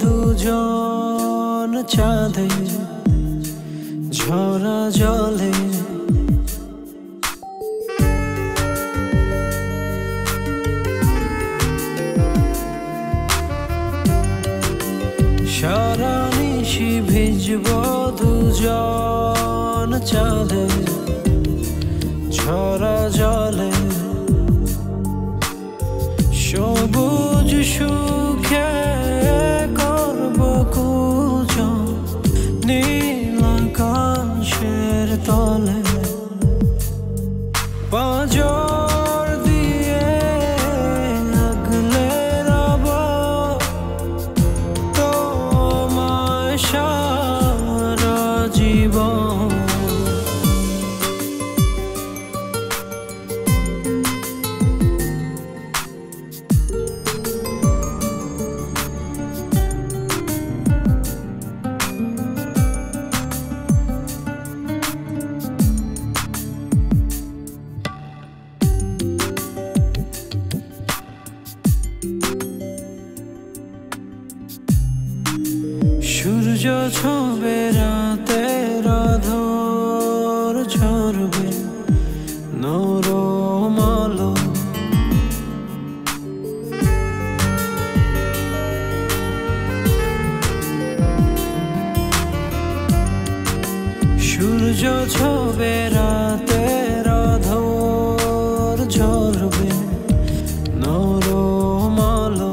দুজন চাঁদে ঝরা জলে সারানিশি ভিজব দুজন চাঁদে ঝরা জলে সবুজ সুখে করব কুজন নীল আকাশের তলে পাঁজর দিয়ে আগলে রব তোমায় সারা জীবন। সূর্য ছবে রাতের আঁধার ঝরবে নরম আলো সূর্য ছবে রাতের আঁধার ঝরবে নরম আলো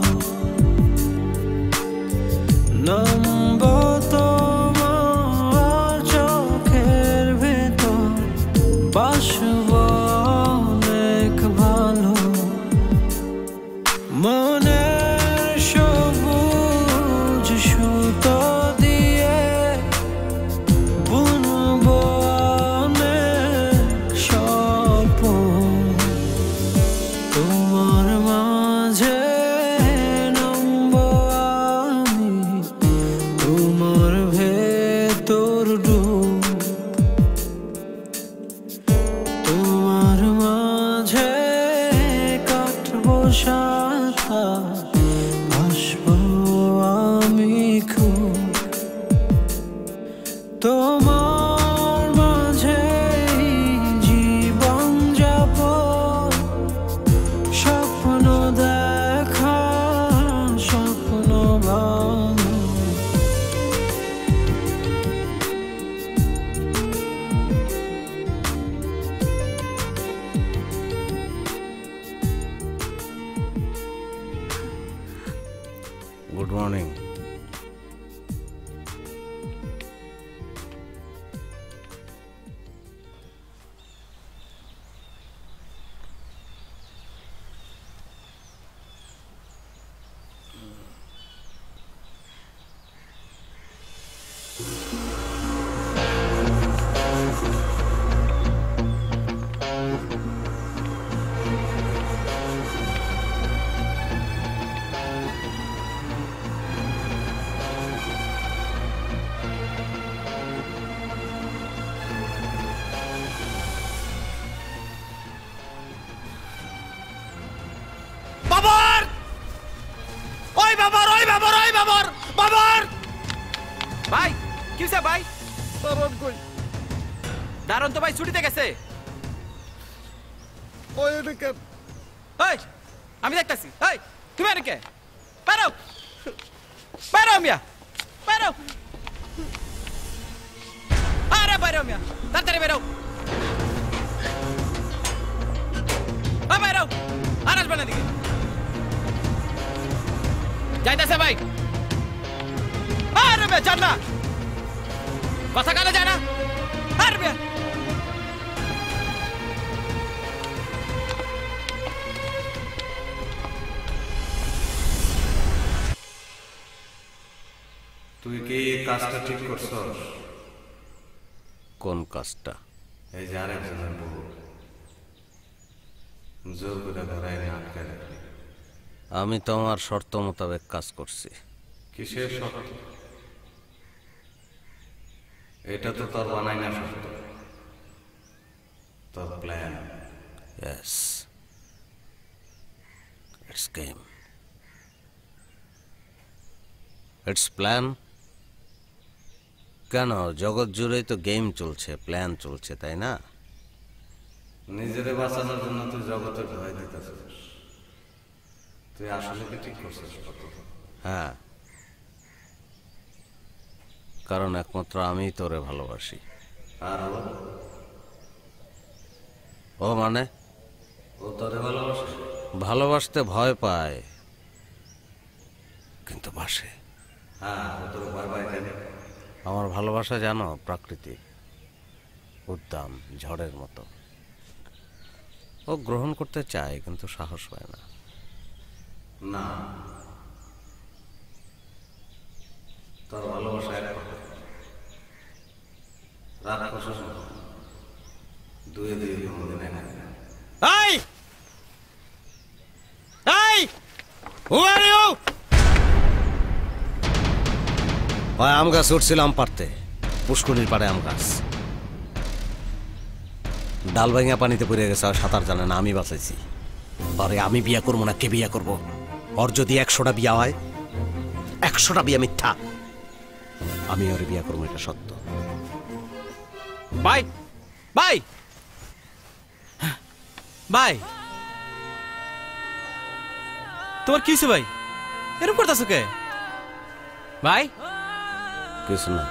নামব তোমার গুড মর্নিং। বাবর! ওই বাবর, ওই বাবর, ওই বাবর! বাবর! ভাই, কি হইছে ভাই? দারুণ কই? দারুণ তো ভাই ছুটিতে গেছে। ওই এদিকে। এই, আমি দেখতাছি। এই, তুমি এদিকে। বেরো! বেরো মিয়া! বেরো! আরে বেরো মিয়া! তাড়াতাড়ি বেরো! বেরো! আর আসবে না দিকে। যাইতেছে ভাই। আরে মিয়া, যান না। কথা কানে যায় না। আর মিয়া। তুই কি কাজটা ঠিক করছস? কোন কাজটা? এই যে আরেকজনের বউ জোর করে ধরাই না আটকে রাখলি। আমি তো আমার শর্ত মোতাবেক কাজ করছি। কিসের শর্ত? এটা তো তোর বানাই না শর্ত, তোর plan. Yes, it's game, it's plan. কেন, জগৎ জুড়েই তো গেম চলছে, প্ল্যান চলছে, তাই না? নিজের বাঁচানোর জন্য তুই জগতের ভয় দিতেছিস। তুই আসলে কি ঠিক করছিস? হ্যাঁ, কারণ একমাত্র আমিই তোরে ভালোবাসি। আর ও মানে ও তোরে ভালোবাসে? ভালোবাসতে ভয় পায় কিন্তু বাসে। হ্যাঁ, ও তোর ভয় পায় কেন? আমার ভালোবাসা জানো, প্রাকৃতিক, উদ্দাম, ঝড়ের মতো। ও গ্রহণ করতে চায় কিন্তু সাহস পায় না। না, তোর ভালোবাসা এক রাত কষা দুয়ে দুয়ে কোনদিন এক। এই! এই! Who are you? ভাই, আম গাছ উঠছিলাম পারতে, পুষ্করির পাড়ে আম গাছ। ডাল ভাঙা পানিতে পড়ে গেছে, আর সাঁতার জানে না, আমি বাঁচাইছি। আরে আমি বিয়া করবো না, কে বিয়া করবো? ওর যদি 100টা বিয়া হয়, 100টা বিয়া মিথ্যা। আমি ওরে বিয়া করবো, এটা সত্য। ভাই, ভাই, ভাই, তোমার কি হয়েছে ভাই? এরকম করতেছো কে ভাই? কিছু না।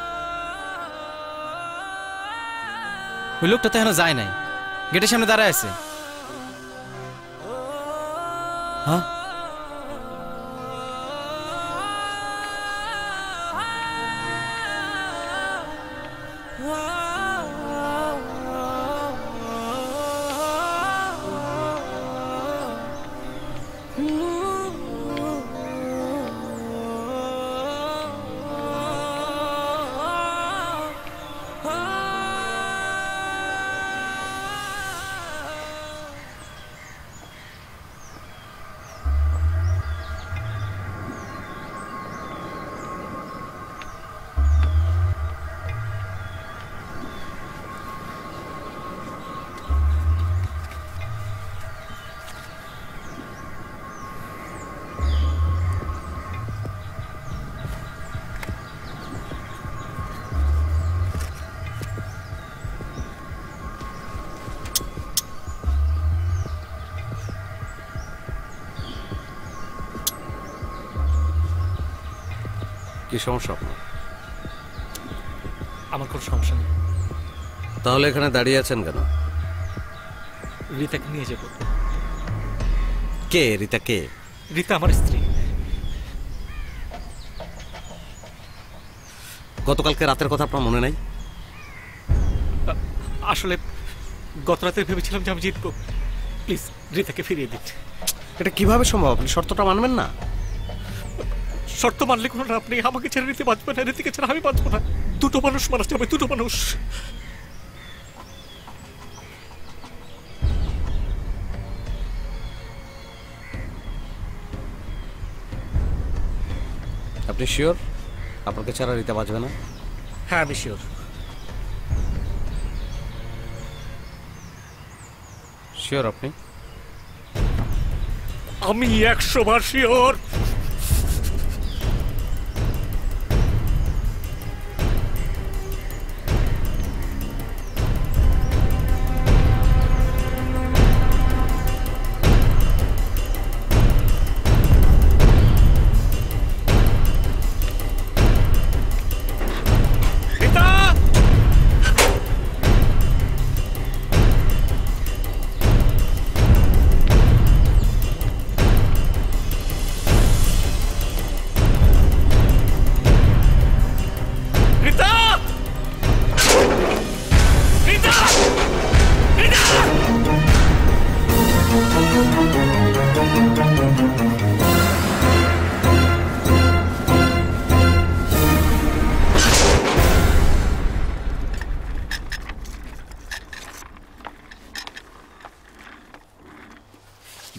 ওই লোকটা তো এখনো যায় নাই, গেটের সামনে দাঁড়ায় আছে। হ্যাঁ, কি সমস্যা আপনার? আমার কোনো সমস্যা নেই। তাহলে এখানে দাঁড়িয়ে আছেন কেন? রীতাকে নিয়ে যাব। কে রীতা? কে রীতা? আমার স্ত্রী। গতকালকে রাতের কথা আপনার মনে নাই? আসলে গত রাতে ভেবেছিলাম যে আমি জিতবো। প্লিজ রিতাকে ফিরিয়ে দিন। এটা কিভাবে সম্ভব? আপনি শর্তটা মানবেন না? শর্ত মানলে কোনো লাভ নেই। আমাকে ছেড়ে নিতে বাঁচবে না, রীতিকে ছেড়ে আমি বাঁচবো না। দুটো মানুষ মারা যাবে, দুটো মানুষ। আপনি শিওর আপনাকে ছাড়া রীতা বাঁচবে না? হ্যাঁ আমি শিওর। শিওর আপনি? আমি 100 বার শিওর।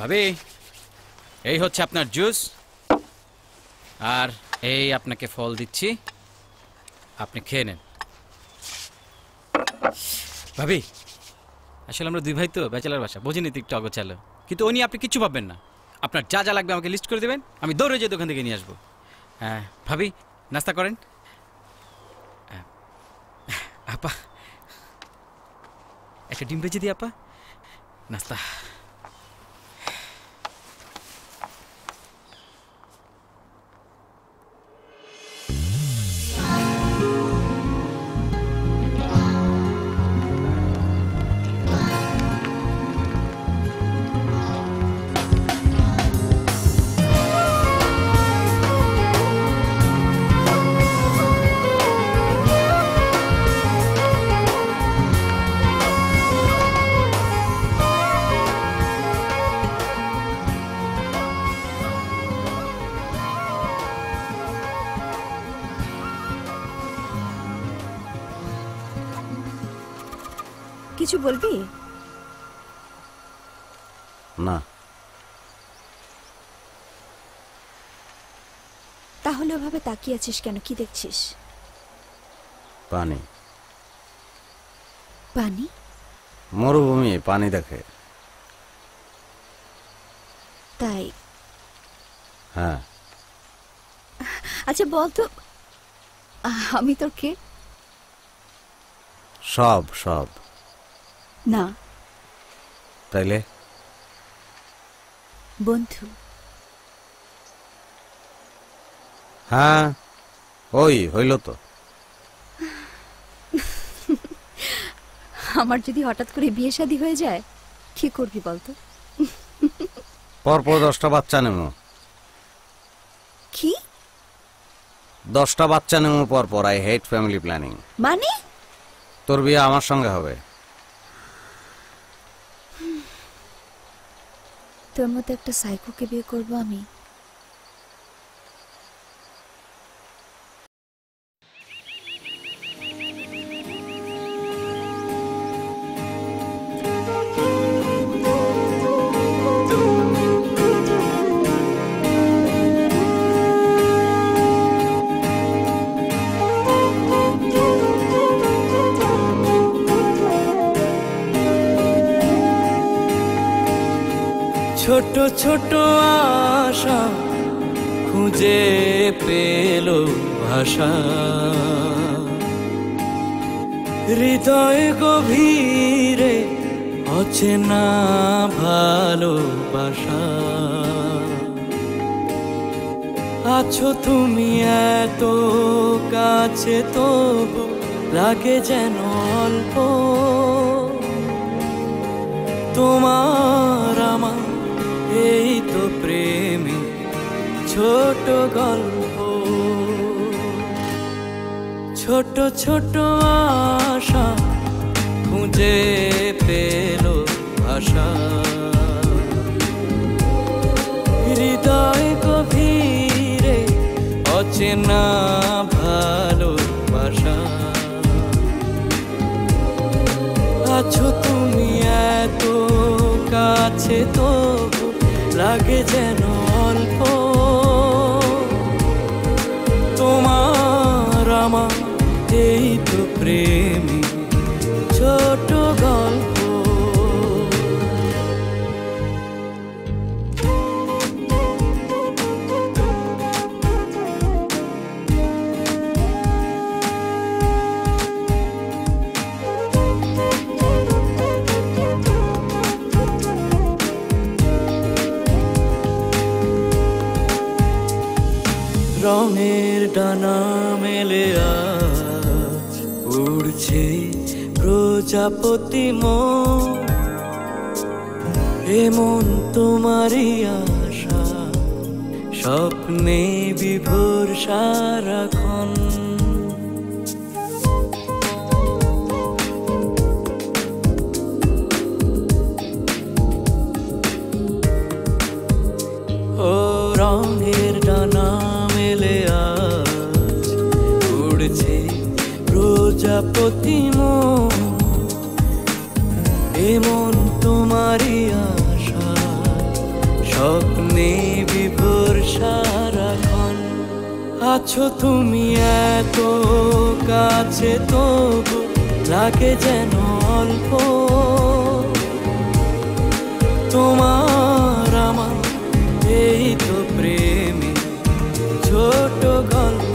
ভাবি, এই হচ্ছে আপনার জুস, আর এই আপনাকে ফল দিচ্ছি, আপনি খেয়ে নেন। ভাবি, আসলে আমরা দুই ভাই তো, ব্যাচেলার বাসা, বোঝেনি তো একটু অগোছালো, কিন্তু ও নিয়ে আপনি কিচ্ছু ভাববেন না। আপনার যা যা লাগবে আমাকে লিস্ট করে দেবেন, আমি দৌড়ে যেয়ে দোকান থেকে নিয়ে আসবো। হ্যাঁ ভাবি, নাস্তা করেন। আপা, একটা ডিম ভেজে দিই আপা, নাস্তা। কিছু বলবি? না। তাহলে ওভাবে তাকিয়ে আছিস কেন? কি দেখছিস? পানি। পানি? মরুভূমি পানি দেখে। তাই? হ্যাঁ। আচ্ছা বলতো, আমি তোর কে? সব সব না। তাইলে? বন্ধু। হ্যাঁ, ওই হইল তো। আমার যদি হঠাৎ করে বিয়ে শাদী হয়ে যায়, কি করবি বলতো? পরপর 10টা বাচ্চা নেমো। কি? 10টা বাচ্চা নেমো পরপর। I hate family planning. মানে? তোর বিয়ে আমার সঙ্গে হবে। তোর মতো একটা সাইকোকে বিয়ে করবো আমি? ছোট ছোট আশা খুঁজে পেল ভাষা, হৃদয় গভীরে অচেনা ভালোবাসা। আছো তুমি এত কাছে, তবু লাগে যেন অল্প। তোমার আমার এই তো প্রেমে ছোট গল্প। ছোট ছোট আশা খুঁজে পেল ভাষা হৃদয় গভীরে অচেনা ভালোবাসা আছো তুমি এত কাছে তবু লাগে যেন অল্প তোমার আমার এই তো প্রেমী ছোট গল্প রঙের ডানা মেলে আজ উড়ছে প্রজাপতি মন এমন তোমারই আশা স্বপ্নে বিভোর সারাক্ষণ ও রঙের ডানা মেলে আজ উড়ছে প্রজাপতি মন এমন তোমারই আশা স্বপ্নে বিভোর সারাক্ষণ আছো তুমি এত কাছে তবু লাগে যেন অল্প তোমার আমার এই তো প্রেমী ছোট গল্প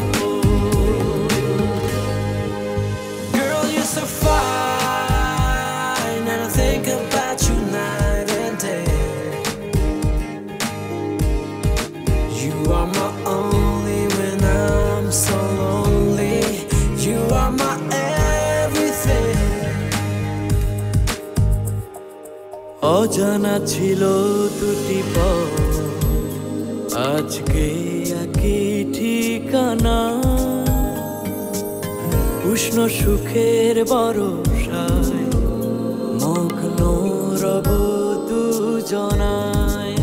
Girl, you're so fine, and I think about you night and day. You are my only when I'm so lonely. You are my everything. অজানা ছিল দুটি পথ আজকে একই ঠিকানা উষ্ণ সুখের বরসায় মগ্ন রব দুজনায়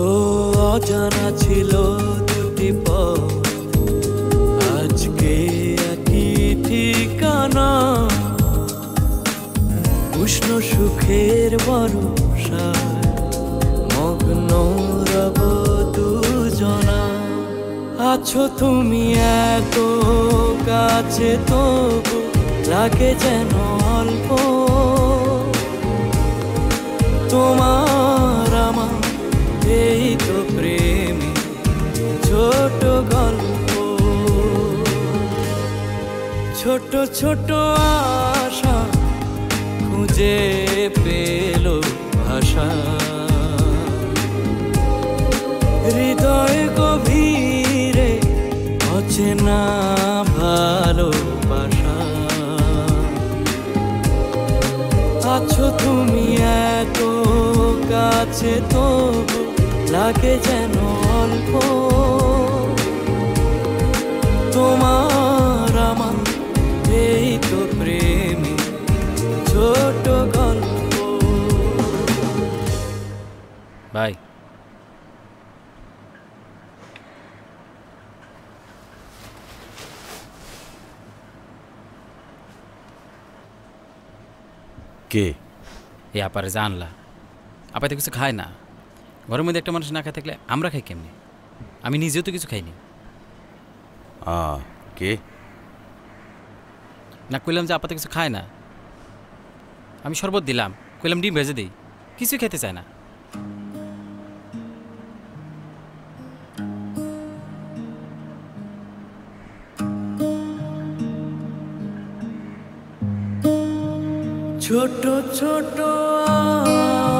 ও অজানা ছিল দুটি পথ আজকে একই ঠিকানা উষ্ণ সুখের বরসায় মগ্ন রব দুজনা আছো তুমি এত কাছে তবু লাগে যেন অল্প তোমার আমার এই তো প্রেমী ছোট গল্প ছোট ছোট আশা খুঁজে পেল ভাষা হৃদয় গভীরে অচেনা ভালোবাসা আছো তুমি এত কাছে তবু লাগে যেন অল্প তোমার আমার এই তো প্রেমী ছোট গল্প ভাই কে এই আপারে জানলা আপা তো কিছু খায় না ঘরের মধ্যে একটা মানুষ না খায় থাকলে আমরা খাই কেমনি আমি নিজেও তো কিছু খাইনি কে না কইলাম যে আপাতে কিছু খায় না আমি শরবত দিলাম কইলাম ডিম ভেজে দিই কিছুই খেতে চায় না ছোট ছোট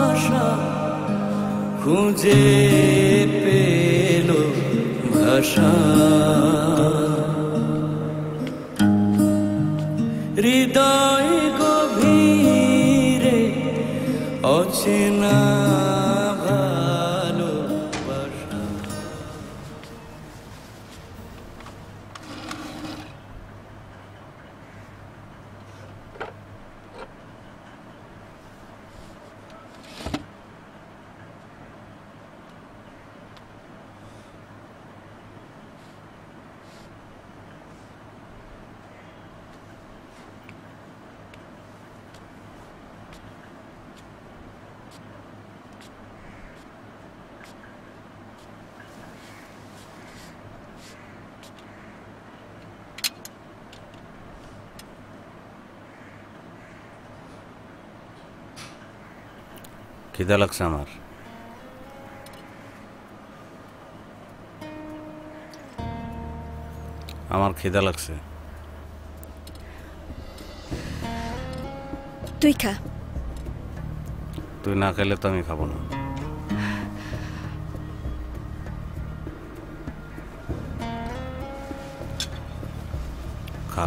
আশা খুঁজে পেল ভাষা হৃদয় গভীরে অচেনা অচেনা ভালোবাসা। খিদা লাগছে আমার। আমার খিদা লাগছে। তুই খা। তুই না খেলে তো আমি খাবো না। খা।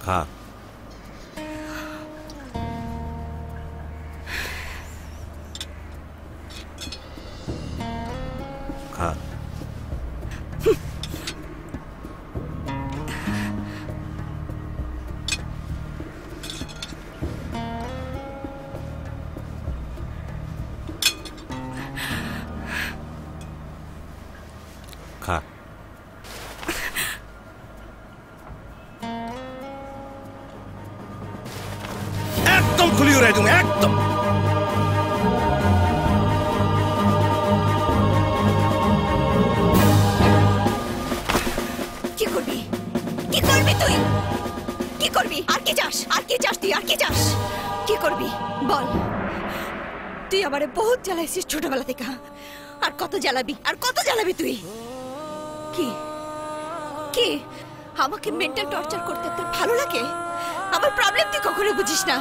খা। খা। খা। একদম খুলি উড়াই তুমি, একদম। কি করবি? কি করবি তুই? কি করবি? আর কি চাস? আর কি চাস তুই? আর কি চাস? কি করবি বল? তুই আমারে বহুত জ্বালাইছিস ছোটবেলা থেকে। আর কত জ্বালাবি? আর কত জ্বালাবি তুই? কি কি আমাকে মেন্টাল টর্চার করতে তোর ভালো লাগে? আমার প্রবলেম তুই কখনো বুঝিস না।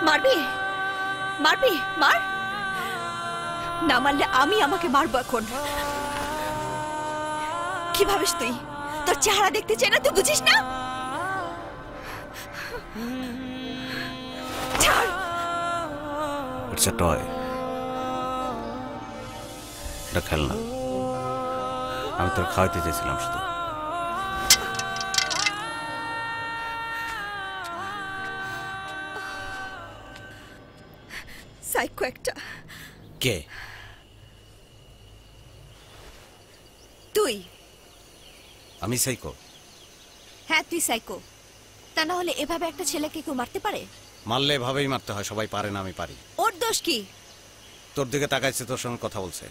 মারবি? মারবি? মার। না মারলে আমি আমাকে মারবো এখন। কি ভাবিস তুই? তোর চেহারা দেখতে চাই না, তুই বুঝিস না? ছাড়। It's a toy. এটা খেলনা। আমি তোর খাওয়াইতে চেয়েছিলাম শুধু। সাইকো একটা। কে? তুই। আমি সাইকো? হ্যাঁ তুই সাইকো। তা না হলে এভাবে একটা ছেলেকে কেউ মারতে পারে? মারলে এভাবেই মারতে হয়। সবাই পারে না, আমি পারি। ওর দোষ কি? তোর দিকে তাকাইছে, তোর সঙ্গে কথা বলছে।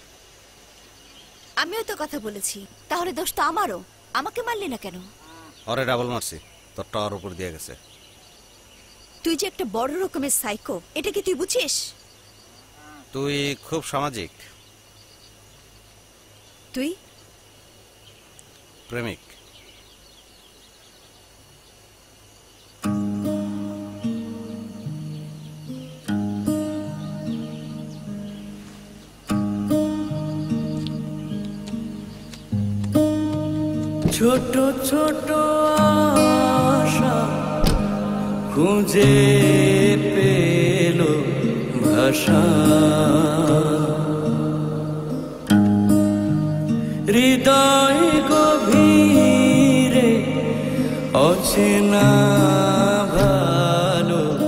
আমিও তো কথা বলেছি, তাহলে দোষ তো আমারও। আমাকে মারলি না কেন? ওরে ডাবল মারছি, তোর টাওয়ার উপর দিয়ে গেছে। তুই যে একটা বড় রকমের সাইকো, এটা কি তুই বুঝিস? তুই খুব সামাজিক। তুই? প্রেমিক। ছোট ছোট আশা খুঁজে পেল ভাষা, হৃদয় গভীরে অচেনা ভালোবাসা।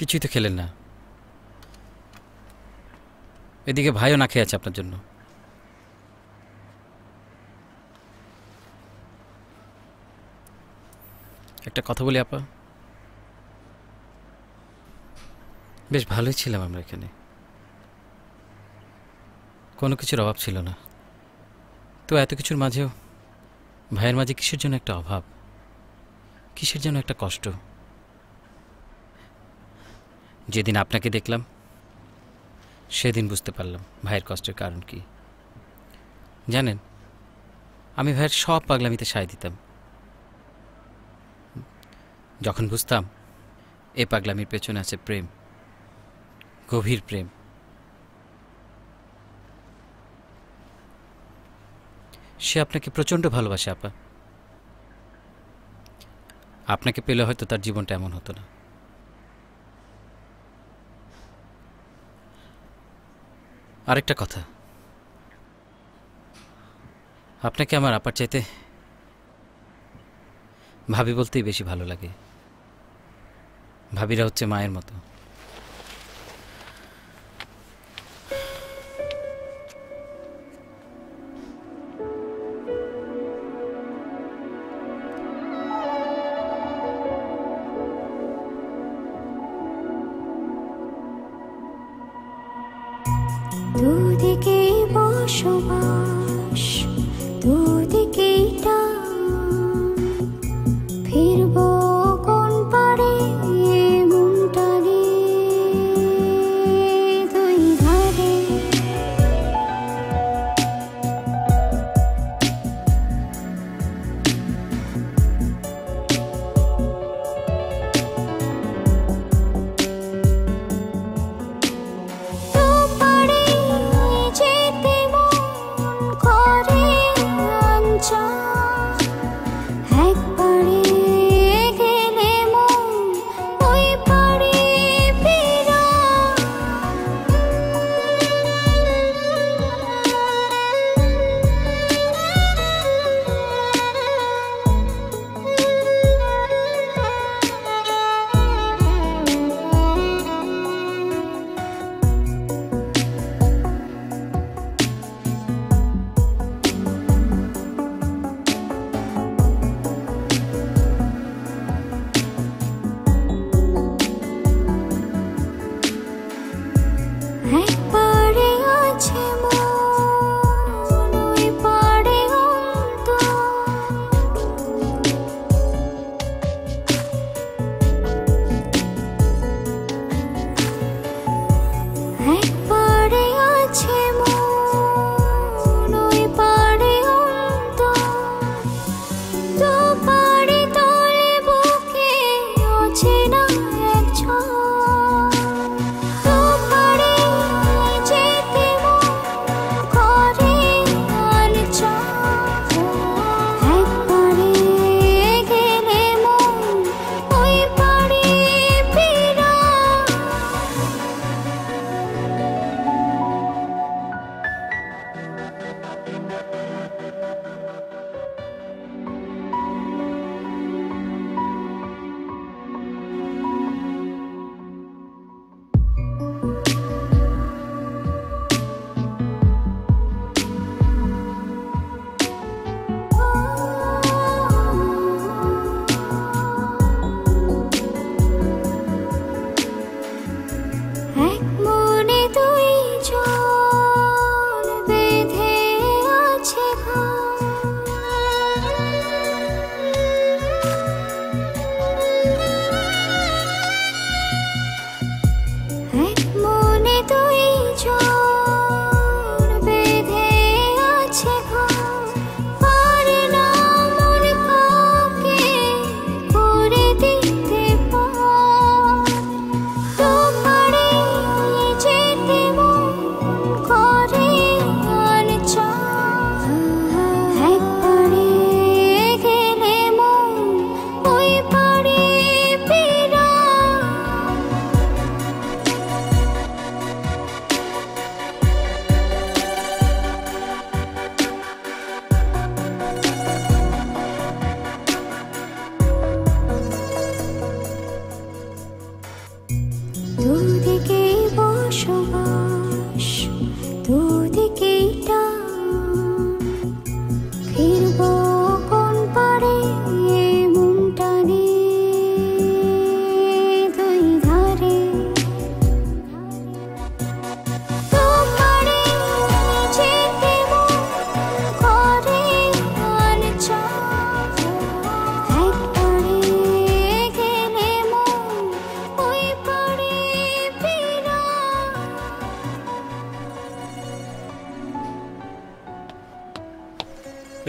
কিছুই তো খেলেন না। এদিকে ভাইও না খেয়ে আছে আপনার জন্য। একটা কথা বলি আপা, বেশ ভালোই ছিলাম আমরা এখানে, কোনো কিছুর অভাব ছিল না। তো এত কিছুর মাঝেও ভাইয়ের মাঝে কিসের জন্য একটা অভাব, কিসের জন্য একটা কষ্ট। যেদিন আপনাকে দেখলাম সেদিন বুঝতে পারলাম ভাইয়ের কষ্টের কারণ কি। জানেন, আমি ভাইয়ের সব পাগলামিতে সায় দিতাম, যখন বুঝতাম এই পাগলামির পেছনে আছে প্রেম, গভীর প্রেম। সে আপনাকে প্রচণ্ড ভালোবাসে আপা। আপনাকে পেলে হয়তো তার জীবনটা এমন হতো না। আরেকটা কথা, আপনাকে আমার আপার চাইতে ভাবি বলতেই বেশি ভালো লাগে। ভাবিরা হচ্ছে মায়ের মতো। দুদিকে বসবাস, দুদিকে টান, ফিরবো কোন পারে মনটা নিয়ে দুই ধারে।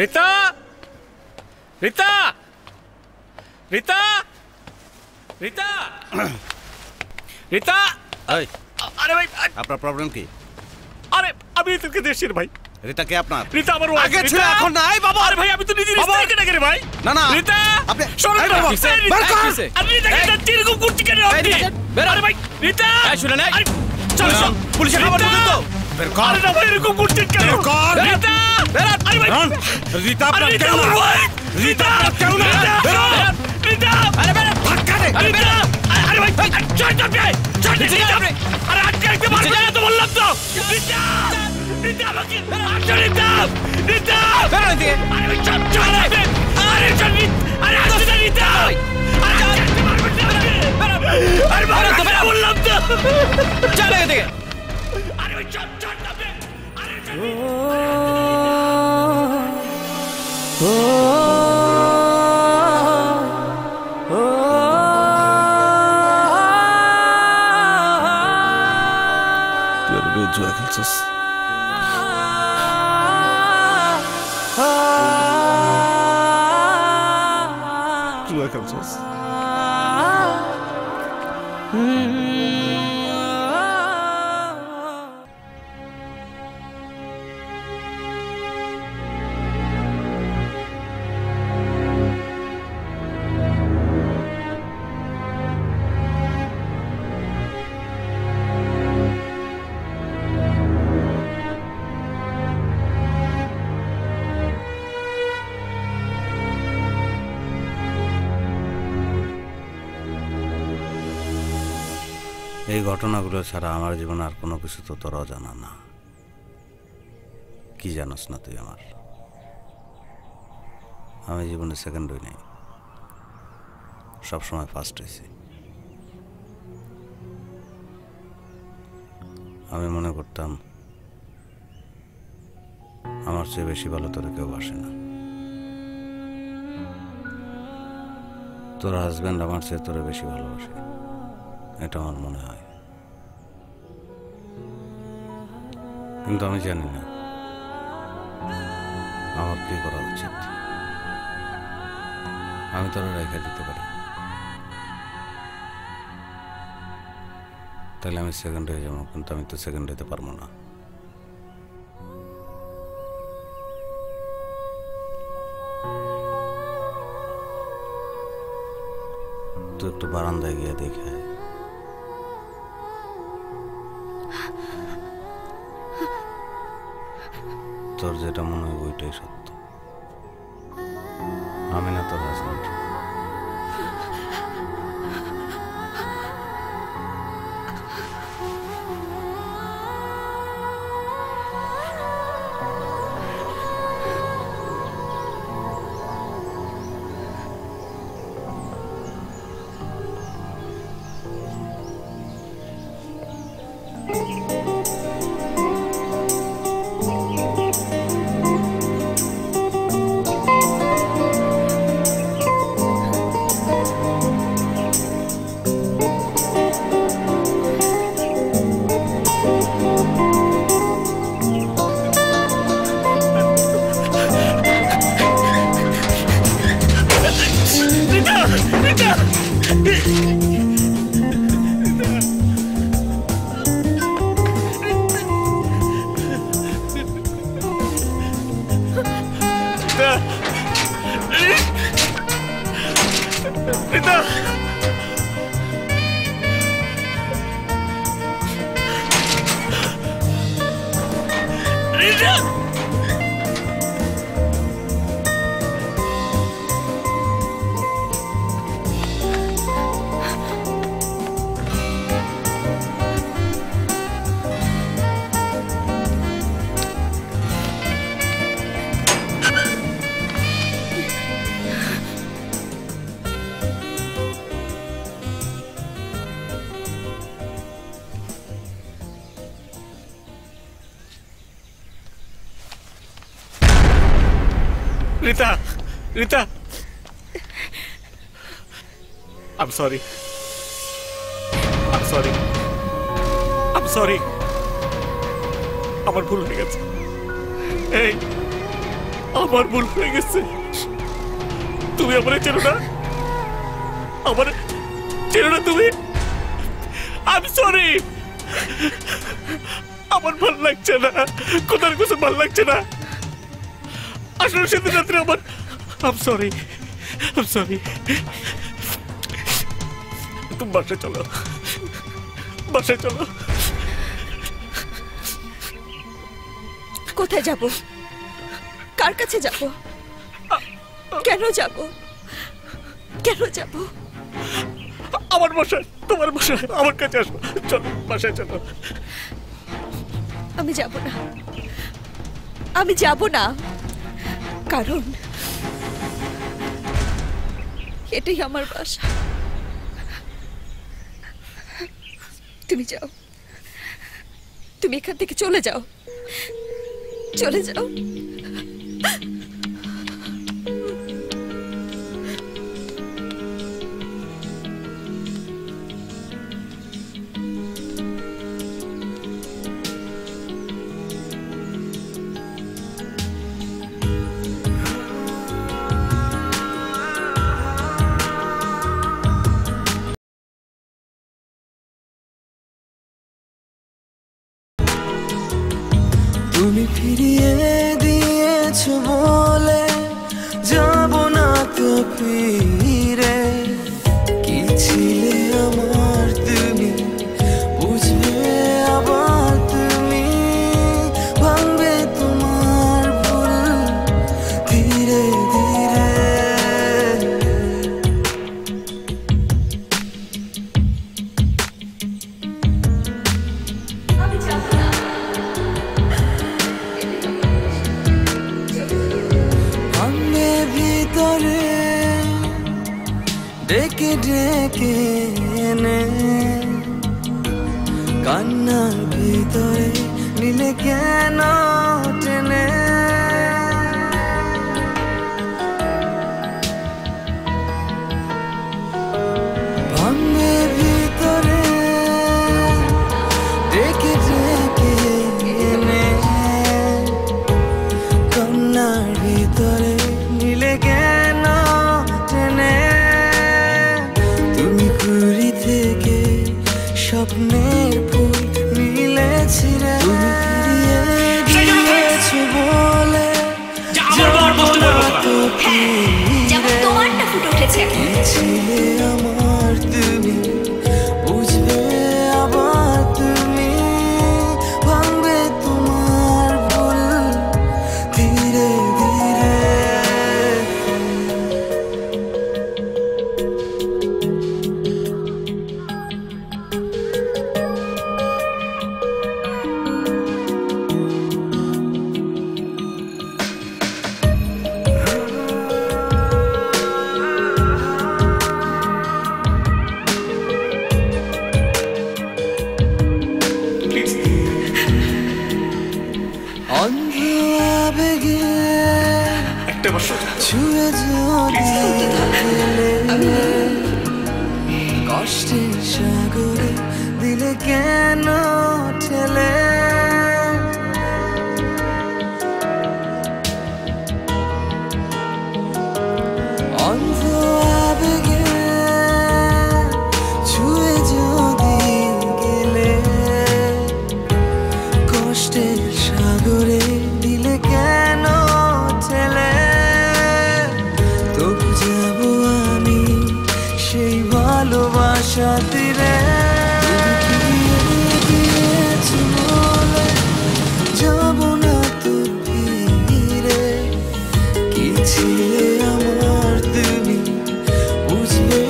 রিতা রিতা রিতা রিতা রিতা আরে ভাই আপনার প্রবলেম কি? আরে আমি তোকে দেশের ভাই। রিতা কে আপনার? রিতা আমার wife। আগে ছিল, এখন নাই বাবা। আরে ভাই আমি তো নিজের স্ত্রীকে ডাকি রে ভাই। না না রিতা আপনি শোনো এই তো, বাবা, এই বের রিতা, কর। আমি রিতাকে ডাকছি, এরকম করছি কেন আপনি? আরে ভাই রিতা শুনে নাই, চলো চল পুলিশের খবর দিবেন তো? বের কর। আরে না ভাই এরকম করছেন কেন? বের কর। রিতা আরে ভাই রিতা আপনার রিতা কেউ না। আমার wife। রিতা আপনার কেউ না। বের কর। রিতা আরে বের ধাক্কা দে। রিতা আরে ভাই চল চল চল চল আরে আটকে রাখতে পারবে না তো বললাম তো। রিতা রিতা আমাকে আটকে রিতা রিতা বেরো এদিকে। আরে ভাই চল চল আরে চল আরে আটকে দে রিতা আরে আটকে পারবে না আরে বাবা তো বললাম তো চল এদিকে। আরে ভাই চল চল আরে চল জুয়া খেলছিস? জুয়া খেলছিস? এই ঘটনাগুলো ছাড়া আমার জীবনে আর কোনো কিছু তো তোর অজানা না। কি জানাস না তুই আমার? আমি জীবনে সেকেন্ড হই নাই, সবসময় ফার্স্ট হয়েছি। আমি মনে করতাম আমার চেয়ে বেশি ভালো তোর কেউ বাসে না। তোর হাজব্যান্ড আমার চেয়ে তোরে বেশি ভালোবাসে, এটা আমার মনে হয়। কিন্তু আমি জানি না আমার কি করা উচিত। আমি তোরা রেখে দিতে পারি, তাহলে আমি সেকেন্ড হয়ে যাবো, কিন্তু আমি তো সেকেন্ড হতে পারবো না। তো একটু বারান্দায় গিয়ে দেখে তোর যেটা মনে হয় ওইটাই সত্য। আমি না তোর husband. Rita Rita I'm sorry. I'm sorry. I'm sorry. আমার ভুল হয়ে গেছে। এই আমার ভুল হয়ে গেছে। তুমি আমার চেনো না, আমার চেনো না তুমি। I am sorry. আমার ভালো লাগছে না, কোথার কিছু ভালো লাগছে না। আসলে সেদিন রাত্রে আমার I am sorry, I am sorry. তুমি বাসায় চলো, বাসায় চলো। কোথায় যাব? কার কাছে যাব? কেন যাব? কেন যাব? আমার বাসায়, তোমার বাসায়, আমার কাছে আসো। চলো বাসায় চলো। আমি যাব না, আমি যাব না, কারণ এটাই আমার বাসা। তুমি যাও, তুমি এখান থেকে চলে যাও, চলে যাও। তুমি ফিরিয়ে দিয়েছো বলে যাব না তো ফিরে। কি ছিলে আমার তুমি, বুঝবে আবার তুমি, ভাঙবে তোমার ভুল ধীরে ধীরে। ভাঙবে ভিতরে ডেকে ডেকে এনে, কান্নার ভিতরে নিলে কেন টেনে। ভাঙবে ভিতরে ডেকে ডেকে এনে, কান্নার ভিতরে নিলে কেন টেনে। তুমি কুড়ি থেকে স্বপ্নের ফুল মিলেছিলে, তুমি ফিরিয়ে দিয়েছো বলে যাব না তো ফিরে। তোমারটা ফুটে উঠেছে। কি ছিলে আমার তুমি, বুঝবে আবার তুমি, ভাঙবে তোমার ভুল ধীরে ধীরে। অন্ধ আবেগে ছুঁয়ে যদি গেলে, কষ্টের সাগরে দিলে কেন ঠেলে। অন্ধ আবেগে ছুঁয়ে যদি গেলে, কষ্টের সাগরে দিলে কেন ঠেলে। তবু যাব আমি সেই ভালোবাসা তীরে। যাব না তো ফিরে। কি ছিলে আমার তুমি, বুঝবে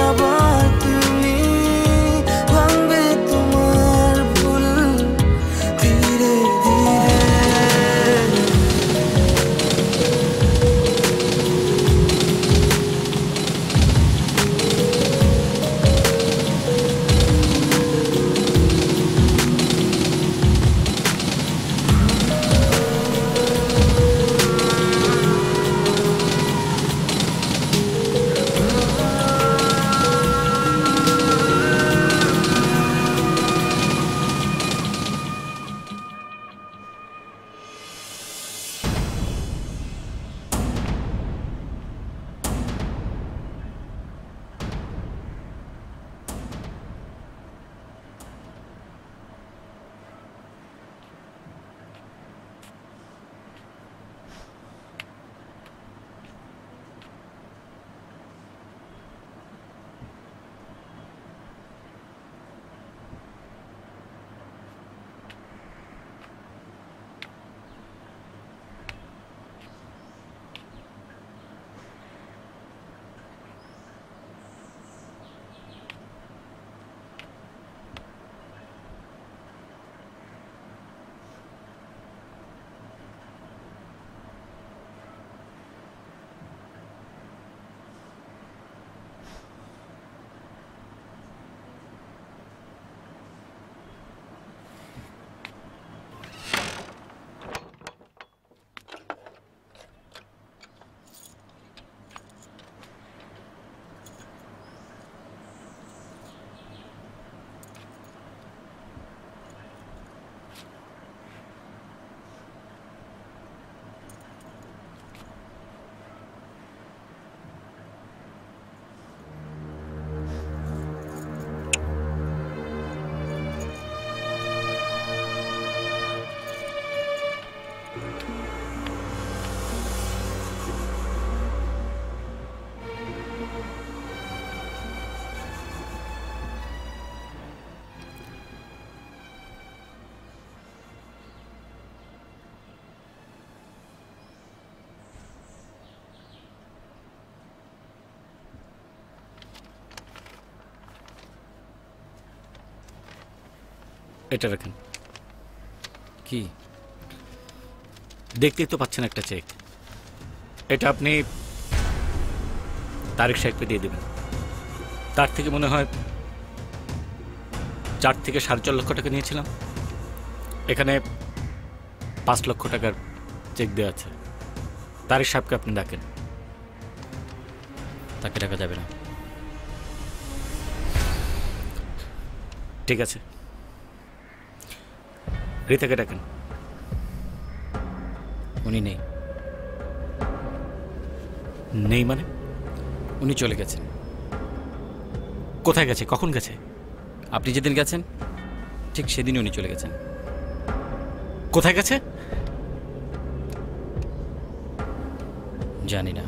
আবার তুমি, ভাঙবে তোমার ভুল ধীরে ধীরে। এটা রাখেন। কি? দেখতেই তো পাচ্ছেন একটা চেক। এটা আপনি তারেক সাহেবকে দিয়ে দেবেন। তার থেকে মনে হয় 4 থেকে 4.5 লক্ষ টাকা নিয়েছিলাম। এখানে 5 লক্ষ টাকার চেক দেওয়া আছে। তারেক সাহেবকে আপনি ডাকেন। তাকে ডাকা যাবে না। ঠিক আছে, রিতাকে ডাকেন। উনি নেই। নেই মানে? উনি চলে গেছেন। কোথায় গেছে? কখন গেছে? আপনি যেদিন গেছেন ঠিক সেদিনই উনি চলে গেছেন। কোথায় গেছে? জানি না।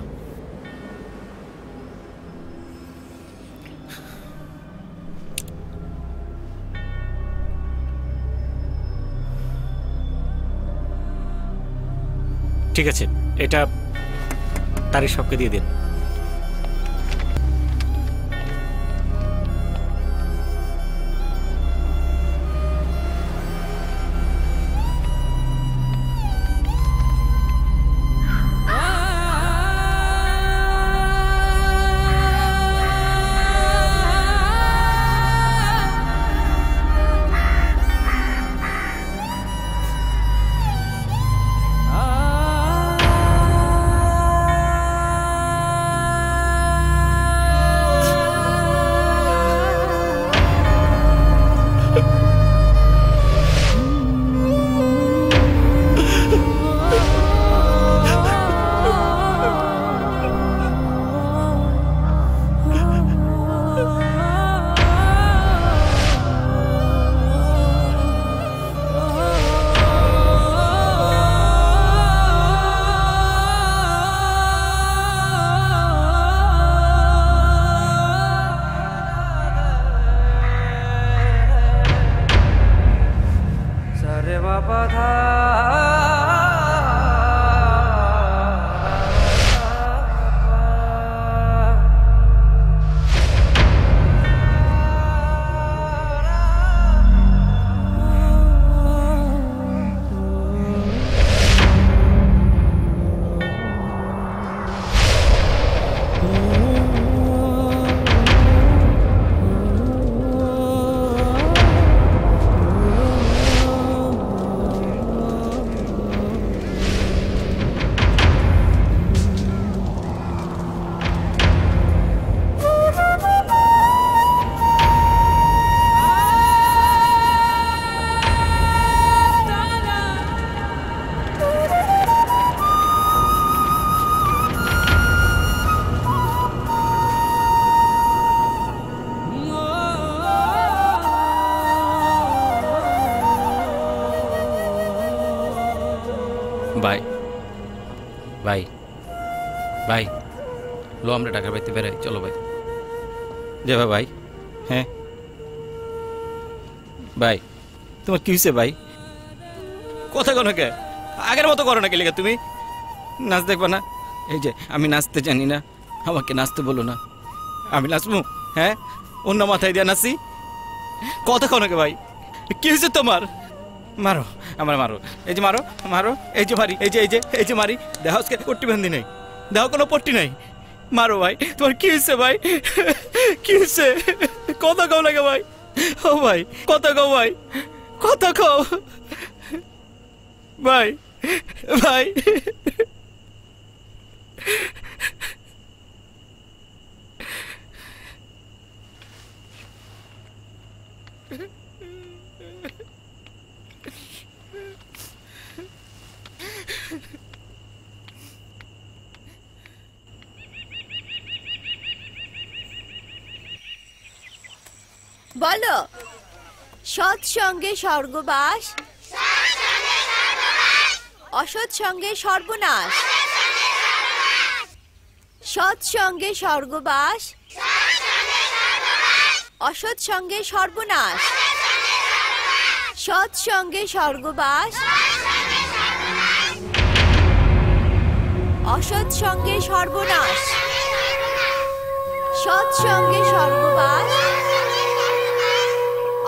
ঠিক আছে, এটা তারেক সাহেবকে দিয়ে দিন। ভাই ভাই ভাই, লো আমরা ঢাকার বাড়িতে বেরোই। চলো ভাই, যাবা ভাই? হ্যাঁ ভাই, তোমার কি হয়েছে ভাই? কথা কেন কে আগের মতো করো না কে লেগে? তুমি নাচ দেখবা না? এই যে আমি নাচতে জানি না, আমাকে নাচতে বলো না। আমি নাচবো? হ্যাঁ, অন্য মাথায় দিয়ে নাচি? কথা কেন কে ভাই? কি হয়েছে তোমার? মারো, আমার মারো, এই যে মারো মারো, এই যে মারি, এই যে এই যে এই যে মারি। দেহ আজকে পট্টি বান্ধি নেই, দেহ কোনো পট্টি নাই। মারো ভাই, তোমার কি হয়েছে ভাই? কি হয়েছে? কথা কও লাগে ভাই। ও ভাই, কথা কও ভাই, কথা কও ভাই। ভাই বলো, সৎসঙ্গে স্বর্গবাস, অসৎ সঙ্গে সর্বনাশ। সৎসঙ্গে স্বর্গবাস, অসৎ সঙ্গে সর্বনাশ। সৎসঙ্গে স্বর্গবাস, অসৎ সঙ্গে সর্বনাশ। সৎসঙ্গে স্বর্গবাস,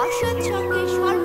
অসৎ সঙ্গে সর্বনাশ।